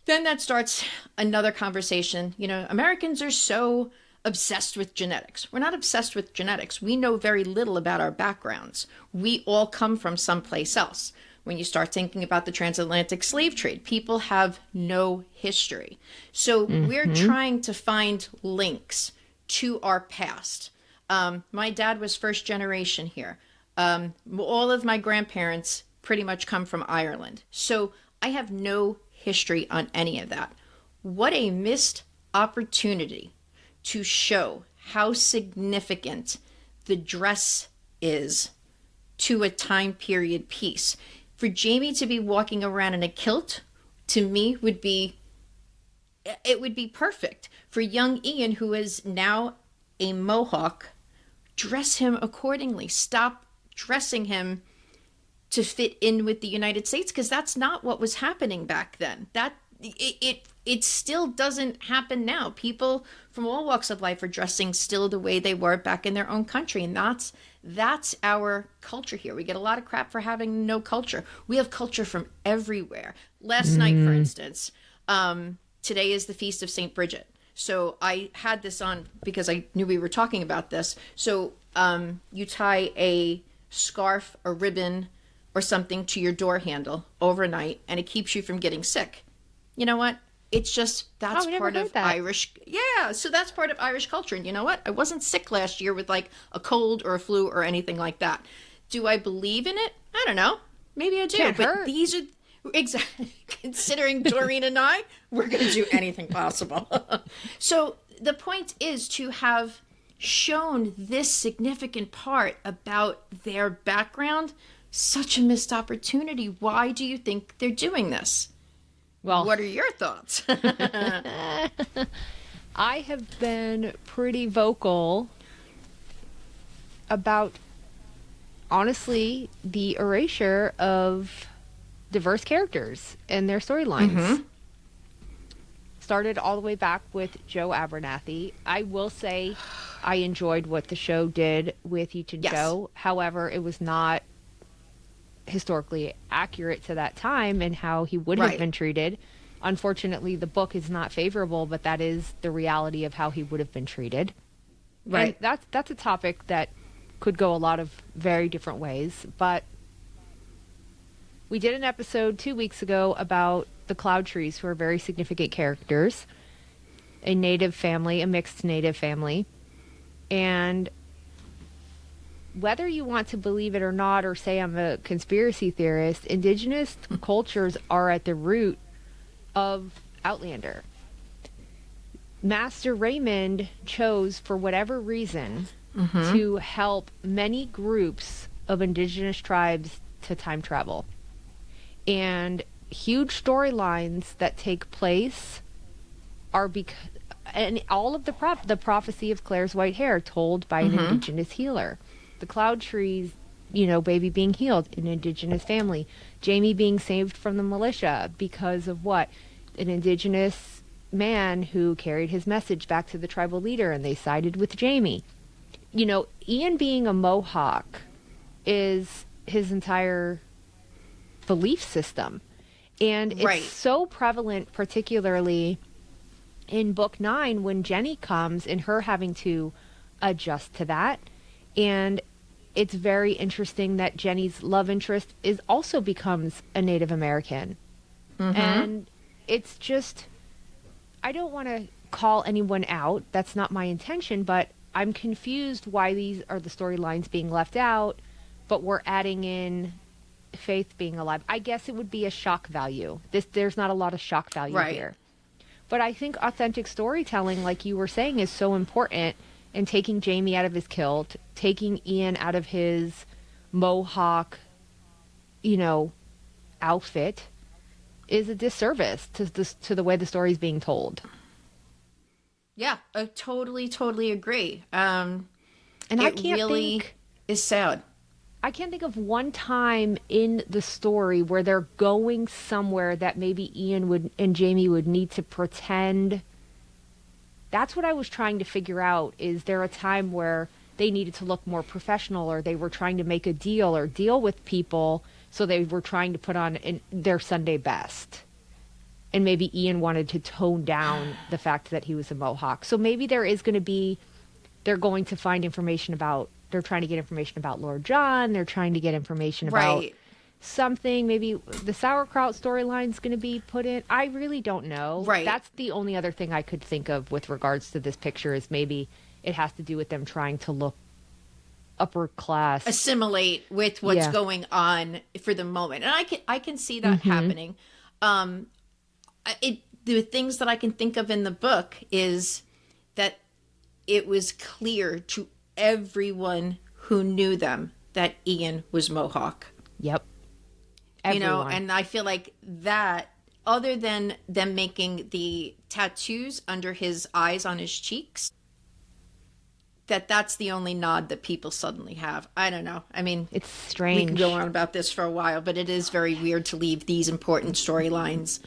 then that starts another conversation. Americans are so obsessed with genetics. We're not obsessed with genetics. We know very little about our backgrounds. We all come from someplace else. When you start thinking about the transatlantic slave trade, people have no history. So we're trying to find links to our past. My dad was first generation here. All of my grandparents pretty much come from Ireland. So I have no history on any of that. What a missed opportunity to show how significant the dress is to a time period piece. For Jamie to be walking around in a kilt, to me, would be perfect. For young Ian, who is now a Mohawk, dress him accordingly. Stop dressing him to fit in with the United States, because that's not what was happening back then. It still doesn't happen now. People from all walks of life are dressing still the way they were back in their own country, and that's our culture here. We get a lot of crap for having no culture. We have culture from everywhere. Last night, for instance, today is the Feast of St. Bridget. So I had this on because I knew we were talking about this. So you tie a scarf, a ribbon, or something to your door handle overnight, and it keeps you from getting sick. You know what? It's just, that's part of Irish. Yeah, so that's part of Irish culture. And you know what? I wasn't sick last year with like a cold or a flu or anything like that. Do I believe in it? I don't know. Maybe I do. Can't but hurt. These are, exactly, considering Doreen and I, we're going to do anything possible. So the point is to have shown this significant part about their background. Such a missed opportunity. Why do you think they're doing this? Well, what are your thoughts? I have been pretty vocal about, honestly, the erasure of diverse characters and their storylines. Started all the way back with Joe Abernathy. I will say I enjoyed what the show did with Each and Yes. Joe. However, it was not historically accurate to that time and how he would have Right. been treated. Unfortunately, the book is not favorable, but that is the reality of how he would have been treated. Right. And that's a topic that could go a lot of very different ways. But we did an episode 2 weeks ago about the Cloud Trees, who are very significant characters, a native family, a mixed native family. And whether you want to believe it or not, or say I'm a conspiracy theorist, indigenous cultures are at the root of Outlander. Master Raymond chose, for whatever reason, to help many groups of indigenous tribes to time travel. And huge storylines that take place are and all of the prophecy of Claire's white hair told by an indigenous healer. The Cloud Trees, baby being healed, an indigenous family. Jamie being saved from the militia because of what? An indigenous man who carried his message back to the tribal leader, and they sided with Jamie. Ian being a Mohawk is his entire belief system. And it's so prevalent, particularly in book 9, when Jenny comes and her having to adjust to that. And it's very interesting that Jenny's love interest also becomes a Native American. And it's just, I don't want to call anyone out. That's not my intention, but I'm confused why these are the storylines being left out, but we're adding in Faith being alive. I guess it would be a shock value. There's not a lot of shock value here. But I think authentic storytelling, like you were saying, is so important in taking Jamie out of his kilt, taking Ian out of his Mohawk, outfit, is a disservice to the way the story is being told. Yeah, I totally agree. And I can't think is sad. I can't think of one time in the story where they're going somewhere that maybe Ian and Jamie would need to pretend. That's what I was trying to figure out. Is there a time where they needed to look more professional, or they were trying to make a deal or deal with people, so they were trying to put on their Sunday best? And maybe Ian wanted to tone down the fact that he was a Mohawk. So maybe they're going to find information about, they're trying to get information about Lord John. They're trying to get information about something. Maybe the sauerkraut storyline's going to be put in. I really don't know. Right. That's the only other thing I could think of with regards to this picture, is maybe it has to do with them trying to look upper class. Assimilate with what's going on for the moment. And I can see that happening. The things that I can think of in the book is that it was clear to everyone who knew them that Ian was Mohawk. Yep. Everyone. And I feel like that, other than them making the tattoos under his eyes on his cheeks, that's the only nod that people suddenly have. I don't know. I mean, it's strange. We can go on about this for a while, but it is very weird to leave these important storylines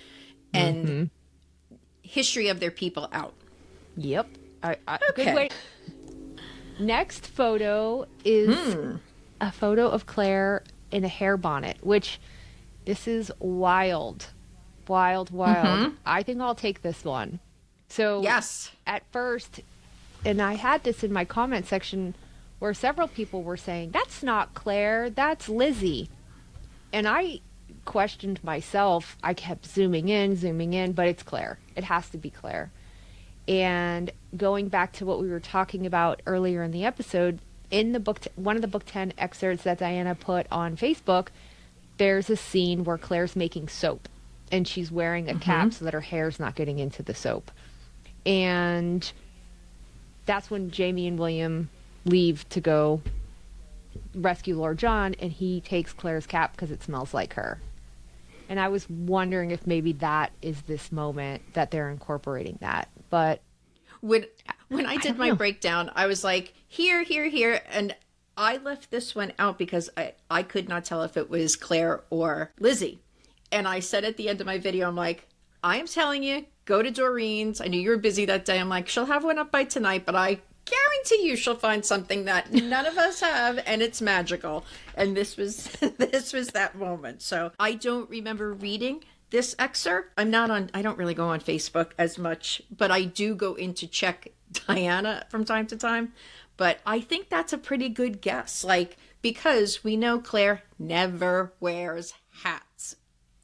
and history of their people out. Yep. Okay. Good way. Next photo is a photo of Claire in a hair bonnet, which this is wild. I think I'll take this one. So yes, at first, and I had this in my comment section where several people were saying, that's not Claire, that's Lizzie. And I questioned myself. I kept zooming in, but it's Claire. It has to be Claire. And going back to what we were talking about earlier in the episode, in the book, one of the book 10 excerpts that Diana put on Facebook, there's a scene where Claire's making soap and she's wearing a cap so that her hair's not getting into the soap. And that's when Jamie and William leave to go rescue Lord John, and he takes Claire's cap because it smells like her. And I was wondering if maybe that is this moment that they're incorporating that. But when I did my breakdown, I was like, here, and I left this one out because I could not tell if it was Claire or Lizzie. And I said at the end of my video, I'm like, I am telling you, go to Doreen's. I knew you were busy that day. I'm like, she'll have one up by tonight, but I guarantee you she'll find something that none of us have, and it's magical. And this was that moment. So I don't remember reading this excerpt. I don't really go on Facebook as much, but I do go in to check Diana from time to time. But I think that's a pretty good guess. Like, because we know Claire never wears hats.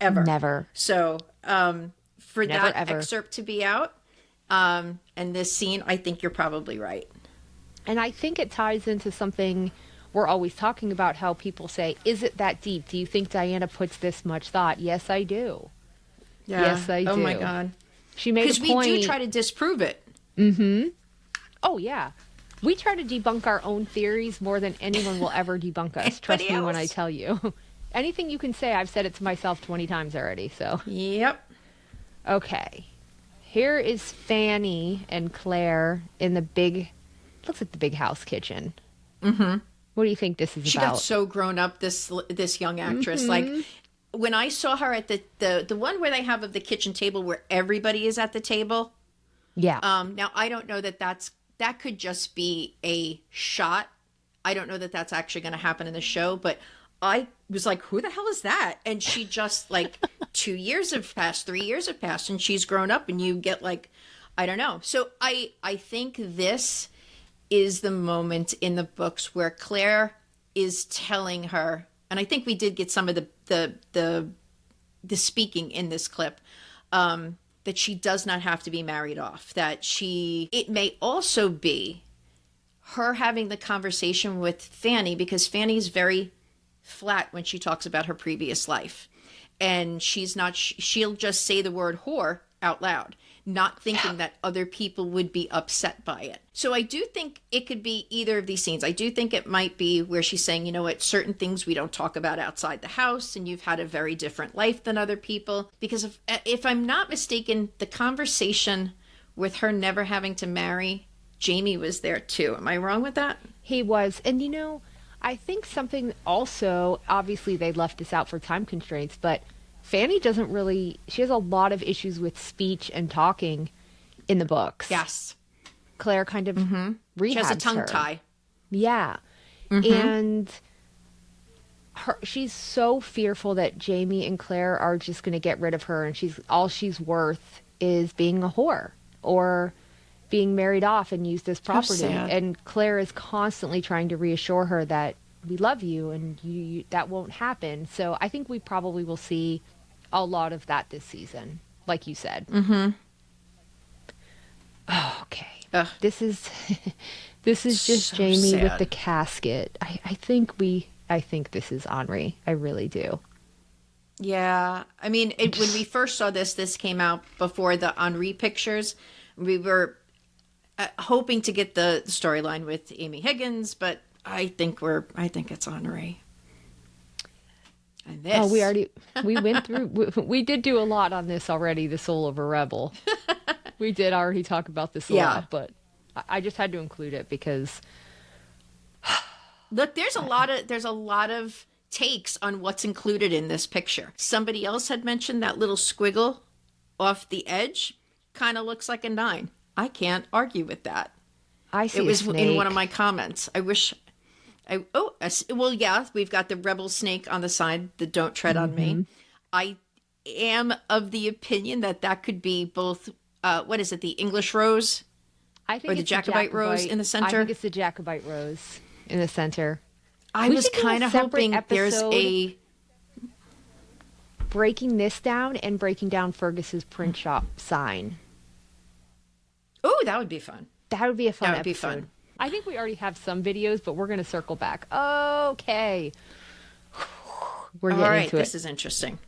Ever. Never. So for Never, that ever. excerpt to be out, and this scene, I think you're probably right. And I think it ties into something we're always talking about, how people say, is it that deep? Do you think Diana puts this much thought? Yes, I do. Yeah. Yes, I do. Oh my God. She made a Because point. we do try to disprove it. Oh, yeah. We try to debunk our own theories more than anyone will ever debunk us. Trust me when I tell you. Anything you can say, I've said it to myself 20 times already, so. Yep. Okay. Here is Fanny and Claire in the big, looks like the big house kitchen. Mm-hmm. What do you think this is She about? got so grown up, this young actress. Like, when I saw her at the one where they have of the kitchen table where everybody is at the table. Yeah. Now, I don't know that could just be a shot. I don't know that that's actually going to happen in the show, but I was like, who the hell is that? And she just, like, 2 years have passed, 3 years have passed, and she's grown up, and you get, like, I don't know. So I think this is the moment in the books where Claire is telling her, and I think we did get some of the speaking in this clip, that she does not have to be married off, that it may also be her having the conversation with Fanny, because Fanny's very flat when she talks about her previous life. And she'll just say the word whore out loud, not thinking that other people would be upset by it. So I do think it could be either of these scenes. I do think it might be where she's saying, you know what, certain things we don't talk about outside the house, and you've had a very different life than other people. Because if I'm not mistaken, the conversation with her never having to marry, Jamie was there too. Am I wrong with that? He was. And I think something also, obviously they left this out for time constraints, but Fanny she has a lot of issues with speech and talking in the books. Yes. Claire kind of rehabs She has a tongue her. tie. Yeah. And she's so fearful that Jamie and Claire are just going to get rid of her, and all she's worth is being a whore or being married off and used as property. sad. And Claire is constantly trying to reassure her that we love you and you that won't happen. So I think we probably will see a lot of that this season, like you said. Oh, okay. Ugh. This is just So Jamie with sad. the casket. I think this is Henri. I really do. Yeah. I mean, when we first saw this came out before the Henri pictures. We were hoping to get the storyline with Amy Higgins, but I think it's Henri. And this. Oh, we went through, we did do a lot on this already, The Soul of a Rebel. We did already talk about this a lot, but I just had to include it because. Look, there's a lot of takes on what's included in this picture. Somebody else had mentioned that little squiggle off the edge kind of looks like a 9. I can't argue with that. I see It was a snake. in one of my comments. Well, yeah, we've got the rebel snake on the side, the don't tread on me. I am of the opinion that could be both, what is it, the English rose? I think or the it's Jacobite rose in the center? I think it's the Jacobite rose in the center. I We was should do a kind of separate hoping there's episode a... breaking this down and breaking down Fergus's print shop sign. Oh, that would be fun. That would be a fun That would be episode. fun. I think we already have some videos, but we're going to circle back. Okay. We're getting All right, into this it. is interesting.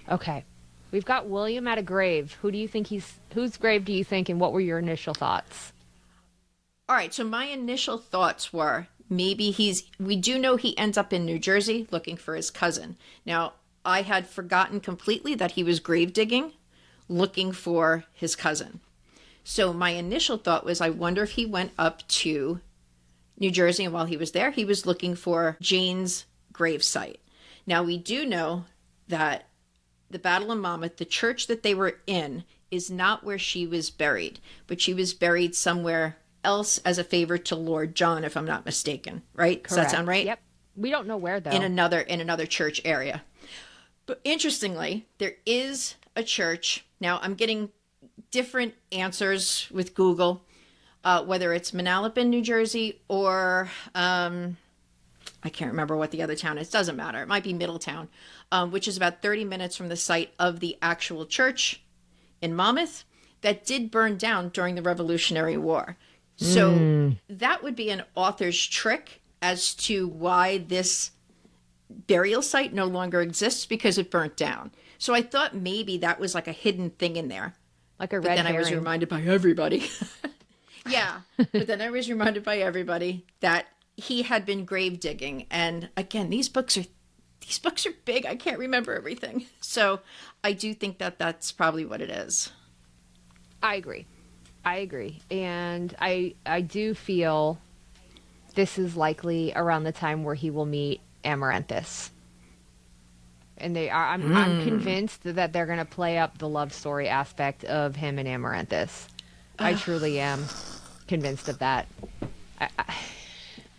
Okay. We've got William at a grave. Whose grave do you think, and what were your initial thoughts? All right, so my initial thoughts were maybe we do know he ends up in New Jersey looking for his cousin. Now, I had forgotten completely that he was grave digging, looking for his cousin. So my initial thought was, I wonder if he went up to New Jersey, and while he was there, he was looking for Jane's gravesite. Now, we do know that the Battle of Monmouth, the church that they were in, is not where she was buried, but she was buried somewhere else as a favor to Lord John, if I'm not mistaken, right? Does that sound right? Yep. We don't know where though. In another church area. But interestingly, there is a church. Now I'm getting different answers with Google, whether it's Manalapan, New Jersey, or I can't remember what the other town is. Doesn't matter. It might be Middletown, which is about 30 minutes from the site of the actual church in Monmouth that did burn down during the Revolutionary War. So that would be an author's trick as to why this burial site no longer exists, because it burnt down. So I thought maybe that was like a hidden thing in there. Like a red But then herring. I was reminded by everybody. Yeah. But then I was reminded by everybody that he had been grave digging. And again, these books are big. I can't remember everything. So I do think that that's probably what it is. I agree. And I do feel this is likely around the time where he will meet Amaranthus. And I'm convinced that they're going to play up the love story aspect of him and Amaranthus. I truly am convinced of that.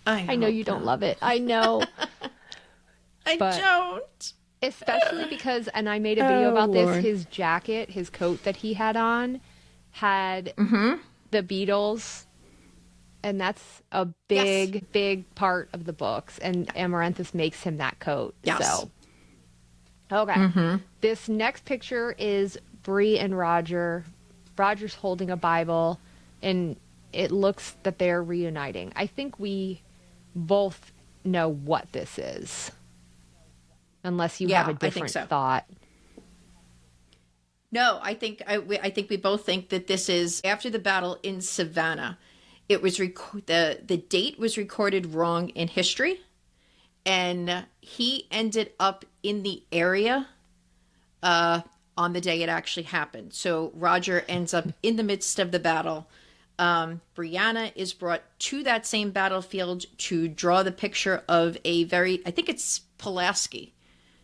I know you don't love it. I know. I don't. Especially because, and I made a video about Lord. this, his jacket, his coat that he had on had the Beatles. And that's a big part of the books. And Amaranthus makes him that coat. Yes. So, okay. This next picture is Bree and Roger. Roger's holding a Bible, and it looks that they're reuniting. I think we both know what this is. Unless you have a different thought. No, I think we both think that this is after the battle in Savannah. It was the date was recorded wrong in history, and he ended up in the area on the day it actually happened. So Roger ends up in the midst of the battle. Briana is brought to that same battlefield to draw the picture of I think it's Pulaski.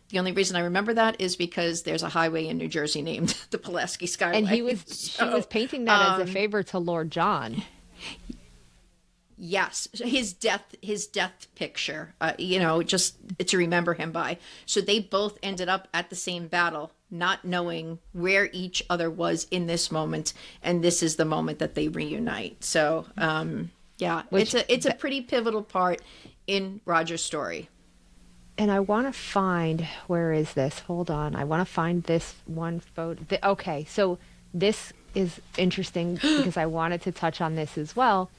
The only reason I remember that is because there's a highway in New Jersey named the Pulaski Skyway. And she was painting that as a favor to Lord John. Yes, his death picture, just to remember him by. So they both ended up at the same battle, not knowing where each other was in this moment, and this is the moment that they reunite. So, it's a pretty pivotal part in Roger's story. And I want to find, where is this? Hold on. I want to find this one photo. Okay, so this is interesting because I wanted to touch on this as well.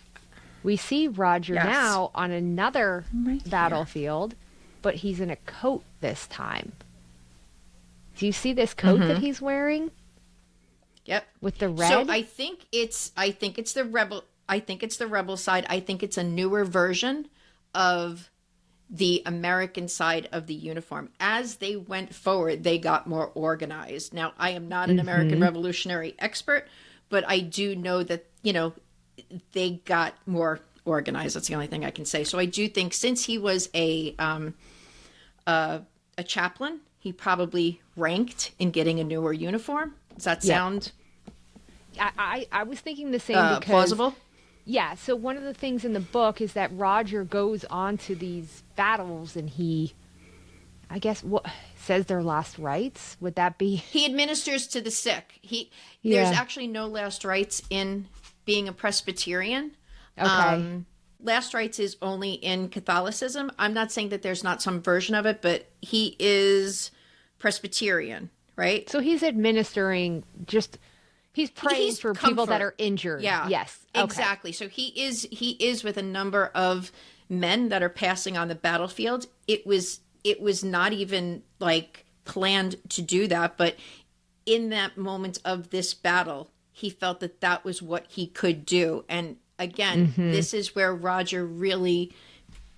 We see Roger now on another battlefield, but he's in a coat this time. Do you see this coat that he's wearing? Yep. With the red? So I think it's the rebel side. I think it's a newer version of the American side of the uniform. As they went forward, they got more organized. Now, I am not an American Revolutionary expert, but I do know that, they got more organized. That's the only thing I can say. So I do think since he was a chaplain, he probably ranked in getting a newer uniform. Does that sound I was thinking the same because plausible? Yeah, so one of the things in the book is that Roger goes on to these battles and he, I guess, says their last rites? Would that be? He administers to the sick. There's actually no last rites in being a Presbyterian. Okay. Last rites is only in Catholicism. I'm not saying that there's not some version of it, but he is Presbyterian, right? So he's administering he's praying for comfort. People that are injured. Yeah. Yes. Okay. Exactly. So he is with a number of men that are passing on the battlefield. It was not even like planned to do that, but in that moment of this battle, he felt that was what he could do. And again, this is where Roger really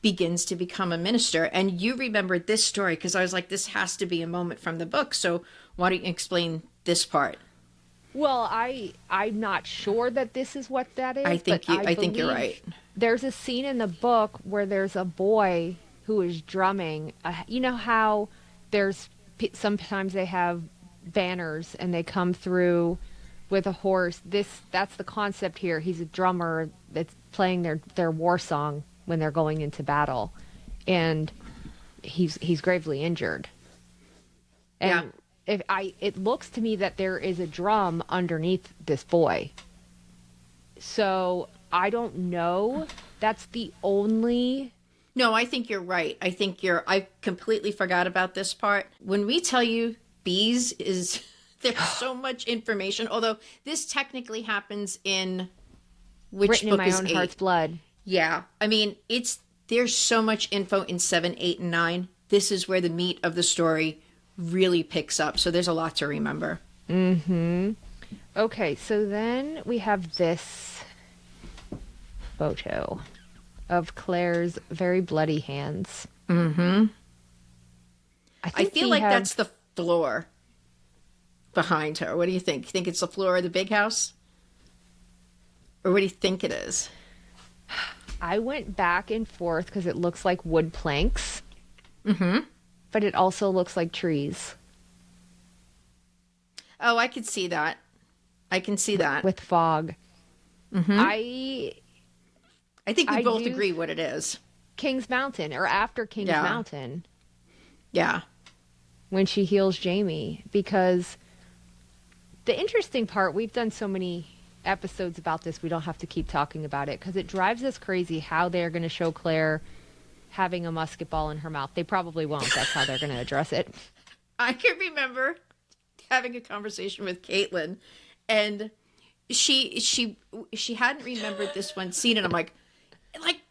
begins to become a minister. And you remembered this story because I was like, this has to be a moment from the book. So why don't you explain this part? Well, I'm not sure that this is what that is. I think you're right. There's a scene in the book where there's a boy who is drumming. You know how sometimes they have banners and they come through with a horse. That's the concept here. He's a drummer. it's playing their war song when they're going into battle, and he's gravely injured. And it looks to me that there is a drum underneath this boy. So I don't know. That's the only. No, I think you're right. I completely forgot about this part. When we tell you bees is, there's so much information, although this technically happens in which Written book in My is Own 8? Heart's Blood. Yeah. I mean, there's so much info in 7, 8, and 9. This is where the meat of the story really picks up. So there's a lot to remember. Mm-hmm. Okay, so then we have this photo of Claire's very bloody hands. Mm-hmm. I think feel like that's the floor behind her. What do you think? You think it's the floor of the big house? Or what do you think it is? I went back and forth because it looks like wood planks. Mm-hmm. But it also looks like trees. Oh, I could see that. I can see that. With fog. Mm-hmm. I think we both agree what it is. King's Mountain, or after King's Mountain. Yeah. When she heals Jamie. Because the interesting part, we've done so many episodes about this, we don't have to keep talking about it, because it drives us crazy how they're going to show Claire having a musket ball in her mouth. They probably won't. That's how they're going to address it. I can remember having a conversation with Caitlin, and she hadn't remembered this one scene, and I'm like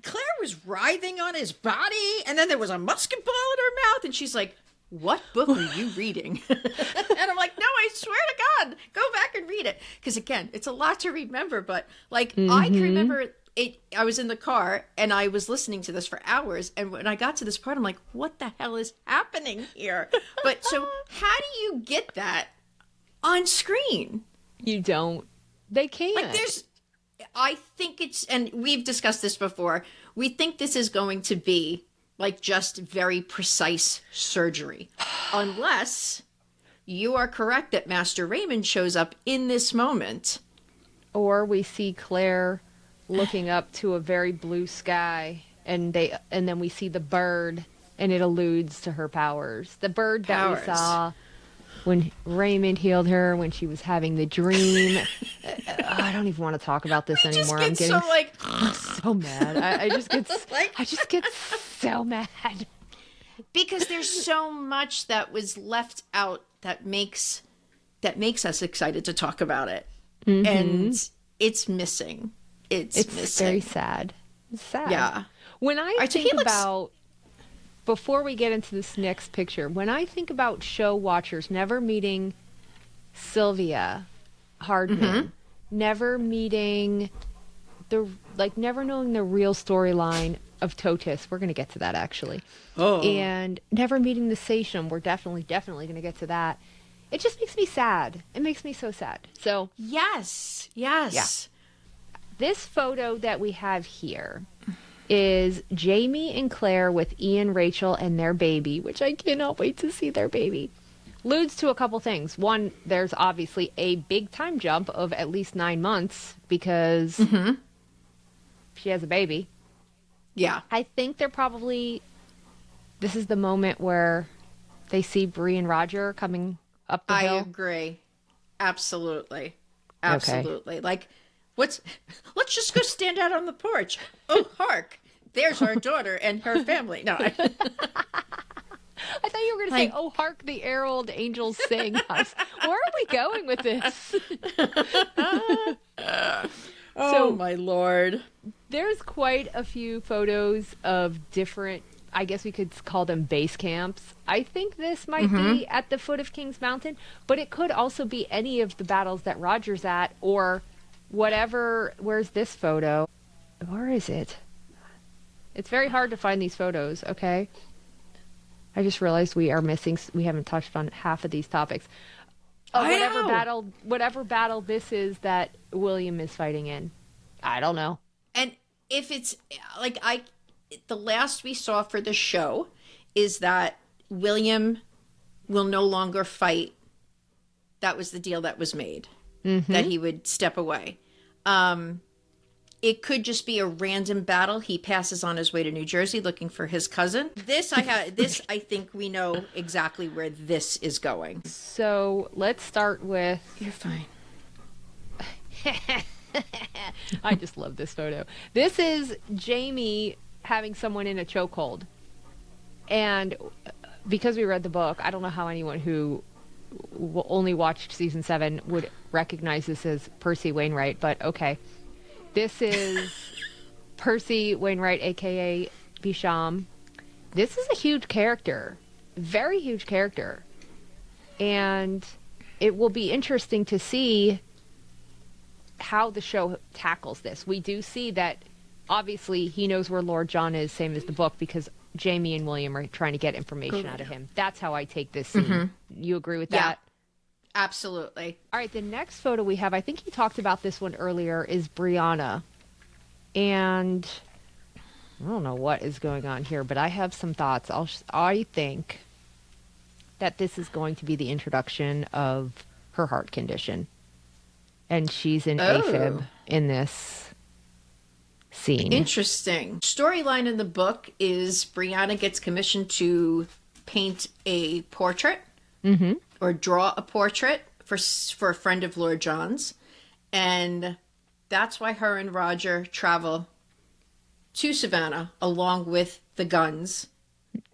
Claire was writhing on his body, and then there was a musket ball in her mouth, and she's like, "What book are you reading?" And I'm like, "No, I swear to God, go back and read it." Because again, it's a lot to remember, but like I can remember it. I was in the car and I was listening to this for hours, and when I got to this part, I'm like, "What the hell is happening here?" But so, how do you get that on screen? You don't. They can't. Like I think it's, and we've discussed this before. We think this is going to be like just very precise surgery, unless you are correct that Master Raymond shows up in this moment, or we see Claire looking up to a very blue sky, and then we see the bird, and it alludes to her powers. The bird that we saw when Raymond healed her, when she was having the dream. I don't even want to talk about this anymore. I'm getting so mad. I just get so mad. Because there's so much that was left out that makes us excited to talk about it. Mm-hmm. And it's missing. It's missing. Very sad. It's sad. Yeah. When I think about, before we get into this next picture, when I think about show watchers never meeting Sylvia Hardman, never meeting never knowing the real storyline of Totis, we're going to get to that actually. Oh. And never meeting the Sachem, we're definitely going to get to that. It just makes me sad. It makes me so sad. So yes. Yeah. This photo that we have here is Jamie and Claire with Ian, Rachel, and their baby, which I cannot wait to see their baby. Alludes to a couple things. One, there's obviously a big time jump of at least 9 months because she has a baby. Yeah. I think this is the moment where they see Bree and Roger coming up the hill. I agree. Absolutely. Okay. Like, let's just go stand out on the porch. Oh, hark. There's our daughter and her family. No, I thought you were going to say, "Oh, hark, the herald angels sing." Where are we going with this? Oh, my Lord. There's quite a few photos of different, I guess we could call them base camps. I think this might be at the foot of King's Mountain, but it could also be any of the battles that Roger's at, or whatever. Where's this photo? Where is it? It's very hard to find these photos, okay? I just realized we haven't touched on half of these topics. Whatever battle this is that William is fighting in. I don't know. And if it's the last we saw for the show is that William will no longer fight. That was the deal that was made, that he would step away. It could just be a random battle. He passes on his way to New Jersey looking for his cousin. This I think we know exactly where this is going. So let's start with. You're fine. I just love this photo. This is Jamie having someone in a chokehold. And because we read the book, I don't know how anyone who only watched season 7 would recognize this as Percy Wainwright, but okay. This is Percy Wainwright, aka Bisham. This is a huge character, very huge character. And it will be interesting to see how the show tackles this. We do see that obviously he knows where Lord John is, same as the book, because Jamie and William are trying to get information out of him. That's how I take this scene. Mm-hmm. You agree with that? Absolutely. All right, the next photo we have, I think you talked about this one earlier, is Briana. And I don't know what is going on here, but I have some thoughts. I think that this is going to be the introduction of her heart condition. And she's in AFib in this scene. Interesting. Storyline in the book is Briana gets commissioned to paint a portrait. Mm-hmm. Or draw a portrait for a friend of Lord John's. And that's why her and Roger travel to Savannah along with the guns.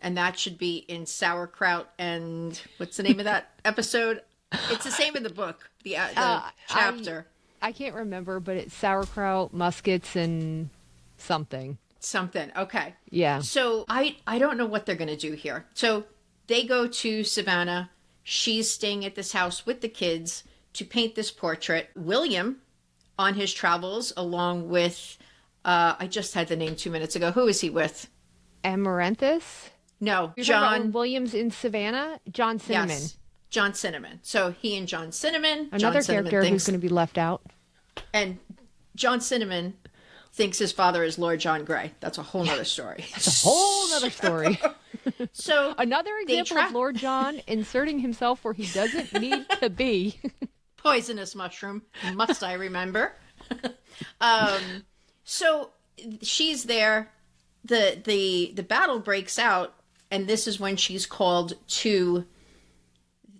And that should be in Sauerkraut and what's the name of that episode? It's the same in the book, the chapter. I can't remember, but it's sauerkraut, muskets, and something. Something. Okay. Yeah. So I don't know what they're going to do here. So they go to Savannah. She's staying at this house with the kids to paint this portrait. William, on his travels, along with, I just had the name 2 minutes ago. Who is he with? Amaranthus? No, You're John Williams in Savannah? John Cinnamon. Yes, John Cinnamon. So he and John Cinnamon. Another John character who's going to be left out. And John Cinnamon thinks his father is Lord John Grey. That's a whole nother story. That's a whole nother story. So another example of Lord John inserting himself where he doesn't need to be. Poisonous mushroom, must I remember? So she's there. The battle breaks out, and this is when she's called to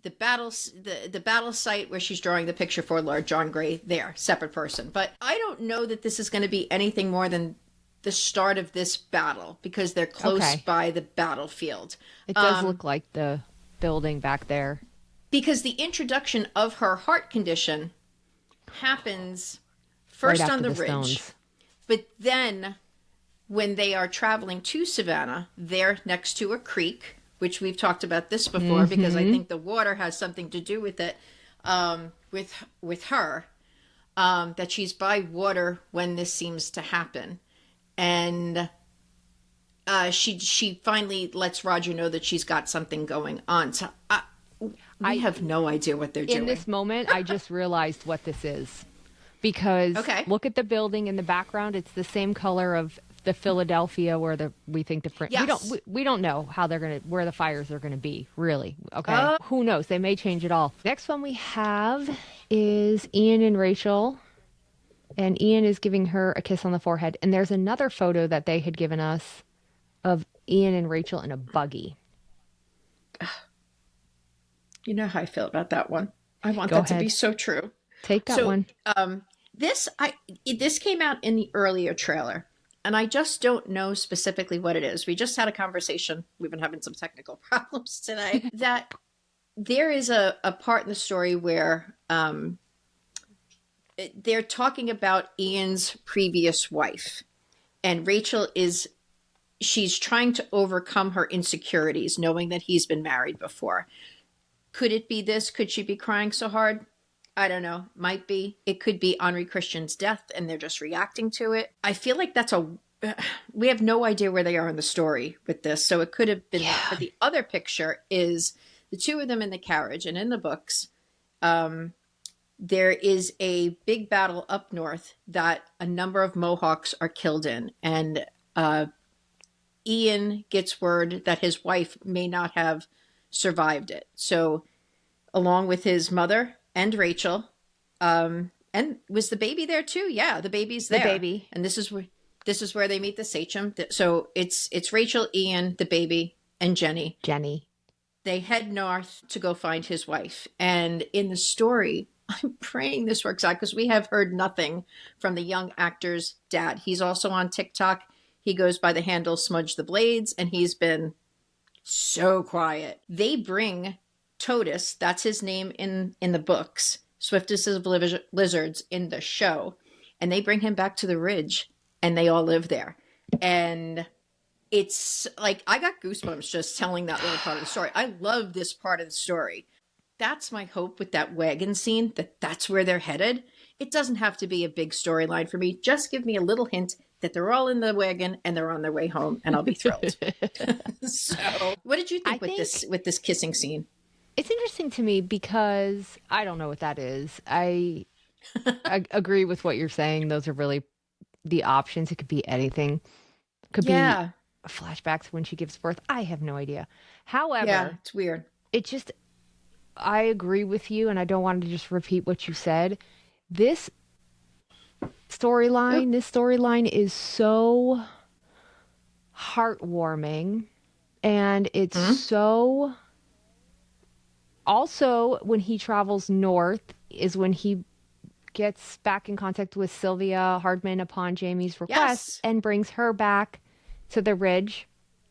the battle site where she's drawing the picture for Lord John Grey. There, separate person. But I don't know that this is going to be anything more than the start of this battle, because they're close by the battlefield. It does look like the building back there. Because the introduction of her heart condition happens first on the ridge. Stones. But then when they are traveling to Savannah, they're next to a creek, which we've talked about this before, because I think the water has something to do with it, with her, that she's by water when this seems to happen. And she finally lets Roger know that she's got something going on. So I have no idea what they're doing. In this moment, I just realized what this is. Because look at the building in the background. It's the same color of the Philadelphia where we think the print. Yes. We don't know how they're where the fires are gonna be, really. Okay. Who knows? They may change it all. Next one we have is Ian and Rachel. And Ian is giving her a kiss on the forehead. And there's another photo that they had given us of Ian and Rachel in a buggy. You know how I feel about that one. I want that to be so true. Take that one. This came out in the earlier trailer, and I just don't know specifically what it is. We just had a conversation. We've been having some technical problems today. That there is a part in the story where they're talking about Ian's previous wife, and Rachel she's trying to overcome her insecurities, knowing that he's been married before. Could it be this? Could she be crying so hard? I don't know. Might be. It could be Henri Christian's death, and they're just reacting to it. I feel like we have no idea where they are in the story with this, so it could have been that. But the other picture is the two of them in the carriage, and in the books, there is a big battle up north that a number of Mohawks are killed in, and Ian gets word that his wife may not have survived it. So along with his mother and Rachel, and And was the baby there too? Yeah, the baby's The there. baby. And this is where they meet the sachem. So it's Rachel, Ian, the baby, and Jenny. Jenny. They head north to go find his wife. And in the story, I'm praying this works out because we have heard nothing from the young actor's dad. He's also on TikTok. He goes by the handle Smudge the Blades, and he's been so quiet. They bring Totus, that's his name in the books, Swiftest of Lizards in the show, and they bring him back to the Ridge, and they all live there. And it's like, I got goosebumps just telling that little part of the story. I love this part of the story. That's my hope with that wagon scene, that's where they're headed. It doesn't have to be a big storyline for me. Just give me a little hint that they're all in the wagon and they're on their way home, and I'll be thrilled. So, what did you think with this kissing scene? It's interesting to me because I don't know what that is. I agree with what you're saying. Those are really the options. It could be anything. Could be flashbacks when she gives birth. I have no idea. However, it's weird. I agree with you, and I don't want to just repeat what you said. This storyline is so heartwarming, and it's so... Also, when he travels north is when he gets back in contact with Sylvia Hardman upon Jamie's request and brings her back to the Ridge.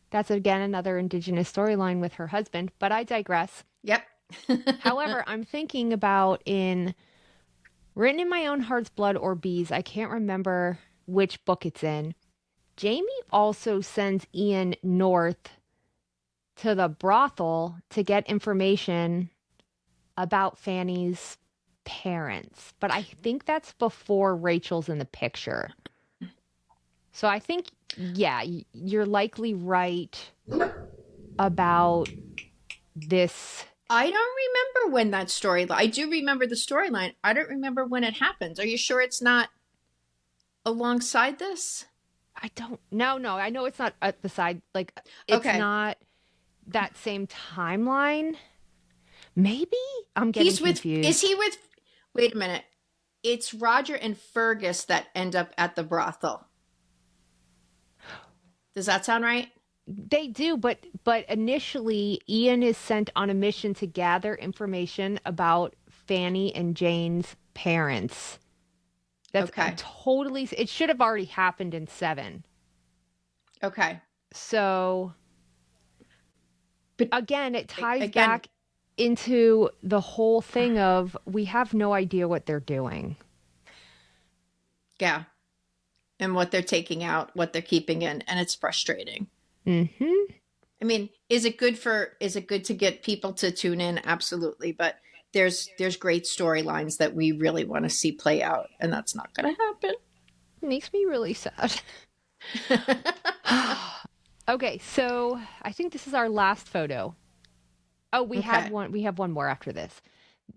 That's, again, another Indigenous storyline with her husband, but I digress. Yep. However, I'm thinking about in Written in My Own Heart's Blood or Bees, I can't remember which book it's in. Jamie also sends Ian north to the brothel to get information about Fanny's parents. But I think that's before Rachel's in the picture. So I think, you're likely right about this. I don't remember when that storyline. I do remember the storyline. I don't remember when it happens. Are you sure it's not alongside this? I don't. No. I know it's not at the side. Like, it's not that same timeline. Maybe I'm getting confused. Is he with? Wait a minute. It's Roger and Fergus that end up at the brothel. Does that sound right? They do, but initially Ian is sent on a mission to gather information about Fanny and Jane's parents. That's totally... It should have already happened in 7. Okay. So, but again, it ties back into the whole thing of we have no idea what they're doing. Yeah. And what they're taking out, what they're keeping in, and it's frustrating. Mm-hmm. I mean, is it good to get people to tune in? Absolutely. But there's great storylines that we really want to see play out, and that's not going to happen. It makes me really sad. Okay, so I think this is our last photo. Oh, we have one more after this.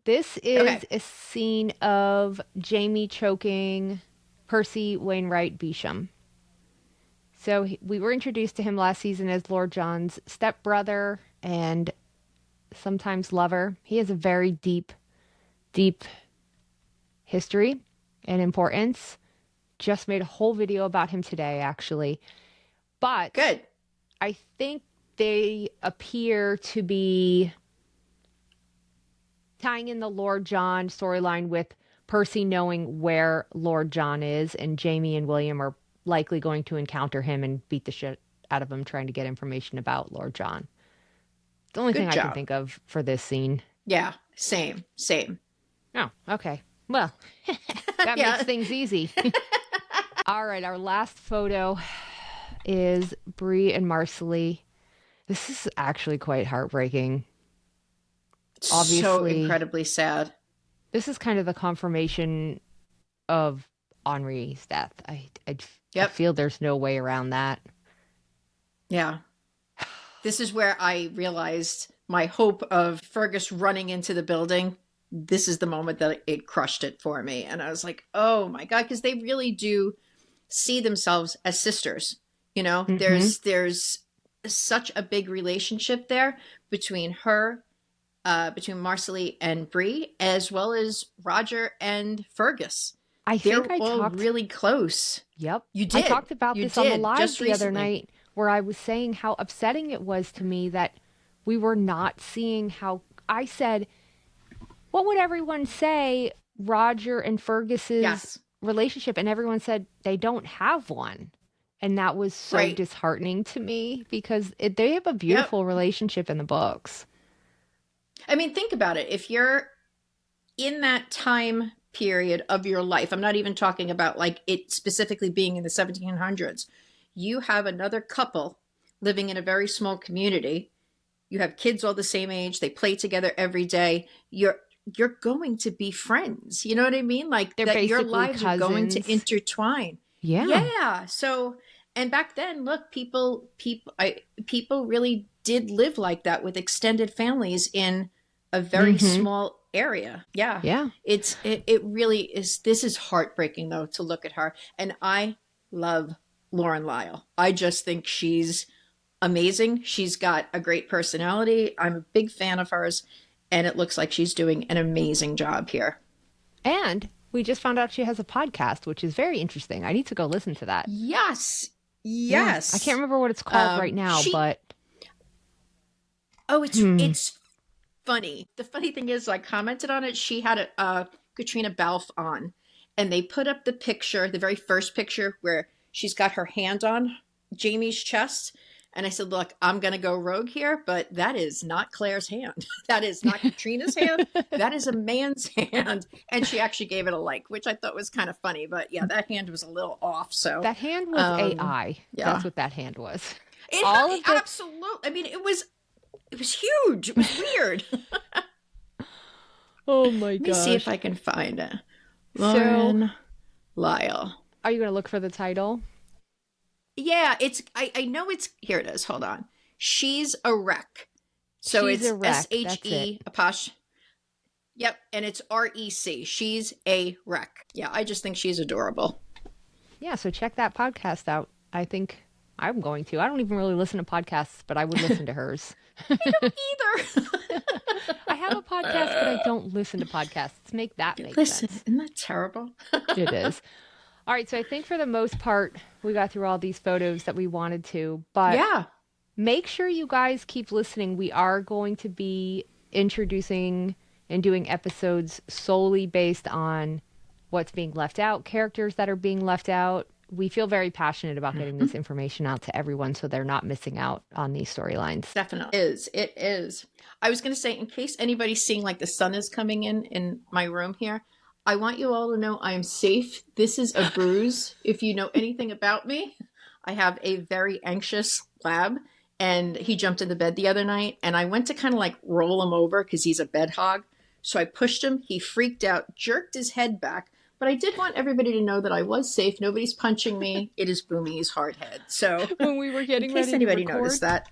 This is a scene of Jamie choking Percy Wainwright Beesham. So we were introduced to him last season as Lord John's stepbrother and sometimes lover. He has a very deep history and importance. Just made a whole video about him today, actually. But good. I think they appear to be tying in the Lord John storyline with Percy knowing where Lord John is, and Jamie and William are likely going to encounter him and beat the shit out of him trying to get information about Lord John. The only thing I can think of for this scene. Yeah, same. Oh, okay. Well, that makes things easy. All right, our last photo is Bree and Marcelly. This is actually quite heartbreaking. Obviously, so incredibly sad. This is kind of the confirmation of Henri's death. I feel there's no way around that. Yeah. This is where I realized my hope of Fergus running into the building. This is the moment that it crushed it for me. And I was like, oh my God, because they really do see themselves as sisters. You know, there's such a big relationship there between her, between Marcelly and Bree, as well as Roger and Fergus. I They're think I all talked. really close. Yep. You did. I talked about You this on the did, live just the other recently. night where I was saying how upsetting it was to me that we were not seeing how I said, what would everyone say Roger and Fergus's Yes. relationship? And everyone said they don't have one. And that was so Right. disheartening to me because they have a Yep. beautiful relationship in the books. I mean, think about it. If you're in that time period of your life, I'm not even talking about like it specifically being in the 1700s, you have another couple living in a very small community. You have kids all the same age. They play together every day. You're going to be friends. You know what I mean? Like They're that your basically lives are going to cousins. intertwine. Yeah. Yeah. So, and back then, look, people really did live like that with extended families in a very small area. Yeah. Yeah. It really is. This is heartbreaking though, to look at her. And I love Lauren Lyle. I just think she's amazing. She's got a great personality. I'm a big fan of hers. And it looks like she's doing an amazing job here. And we just found out she has a podcast, which is very interesting. I need to go listen to that. Yes. Yeah. Yes. I can't remember what it's called right now, but oh, it's funny. The funny thing is, I commented on it. She had a Katrina Balfe on, and they put up the picture, the very first picture where she's got her hand on Jamie's chest. And I said, look, I'm going to go rogue here, but that is not Claire's hand. That is not Katrina's hand. That is a man's hand. And she actually gave it a like, which I thought was kind of funny. But yeah, that hand was a little off. So that hand was AI. Yeah. That's what that hand was. Absolutely. I mean, it was huge. It was weird. Oh my god. Let me see if I can find it. Lauren Lyle. Are you going to look for the title? Yeah, I know it's, here it is. Hold on. She's a Wreck. So She's it's a Wreck. SHE aposh. Yep. And it's REC. She's a Wreck. Yeah. I just think she's adorable. Yeah. So check that podcast out. I think I'm going to. I don't even really listen to podcasts, but I would listen to hers. I don't either. I have a podcast, but I don't listen to podcasts. Make sense. Isn't that terrible? It is. All right, so I think for the most part, we got through all these photos that we wanted to, but yeah, make sure you guys keep listening. We are going to be introducing and doing episodes solely based on what's being left out, characters that are being left out. We feel very passionate about getting this information out to everyone so they're not missing out on these storylines. Definitely. It is. I was going to say, in case anybody's seeing like the sun is coming in my room here, I want you all to know I am safe. This is a bruise. If you know anything about me, I have a very anxious lab, and he jumped in the bed the other night, and I went to kind of like roll him over because he's a bed hog. So I pushed him. He freaked out, jerked his head back. But I did want everybody to know that I was safe. Nobody's punching me. It is Boomy's hard head. So when we were getting ready to record, noticed that,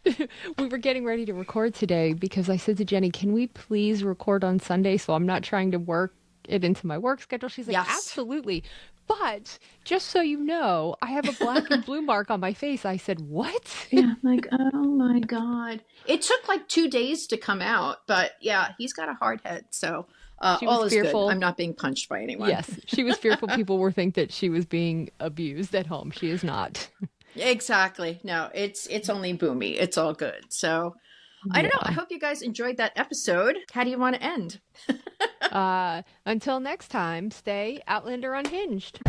we were getting ready to record today because I said to Jenny, "Can we please record on Sunday so I'm not trying to work it into my work schedule?" She's like, yes. Absolutely. But just so you know, I have a black and blue mark on my face. I said, what? Yeah, I'm like, oh my God. It took like 2 days to come out, but yeah, he's got a hard head. So all is fearful. good. I'm not being punched by anyone. Yes, she was fearful people would think that she was being abused at home. She is not. Exactly. No, it's only Boomy. It's all good. So I don't know. I hope you guys enjoyed that episode. How do you want to end? Until next time, stay Outlander unhinged.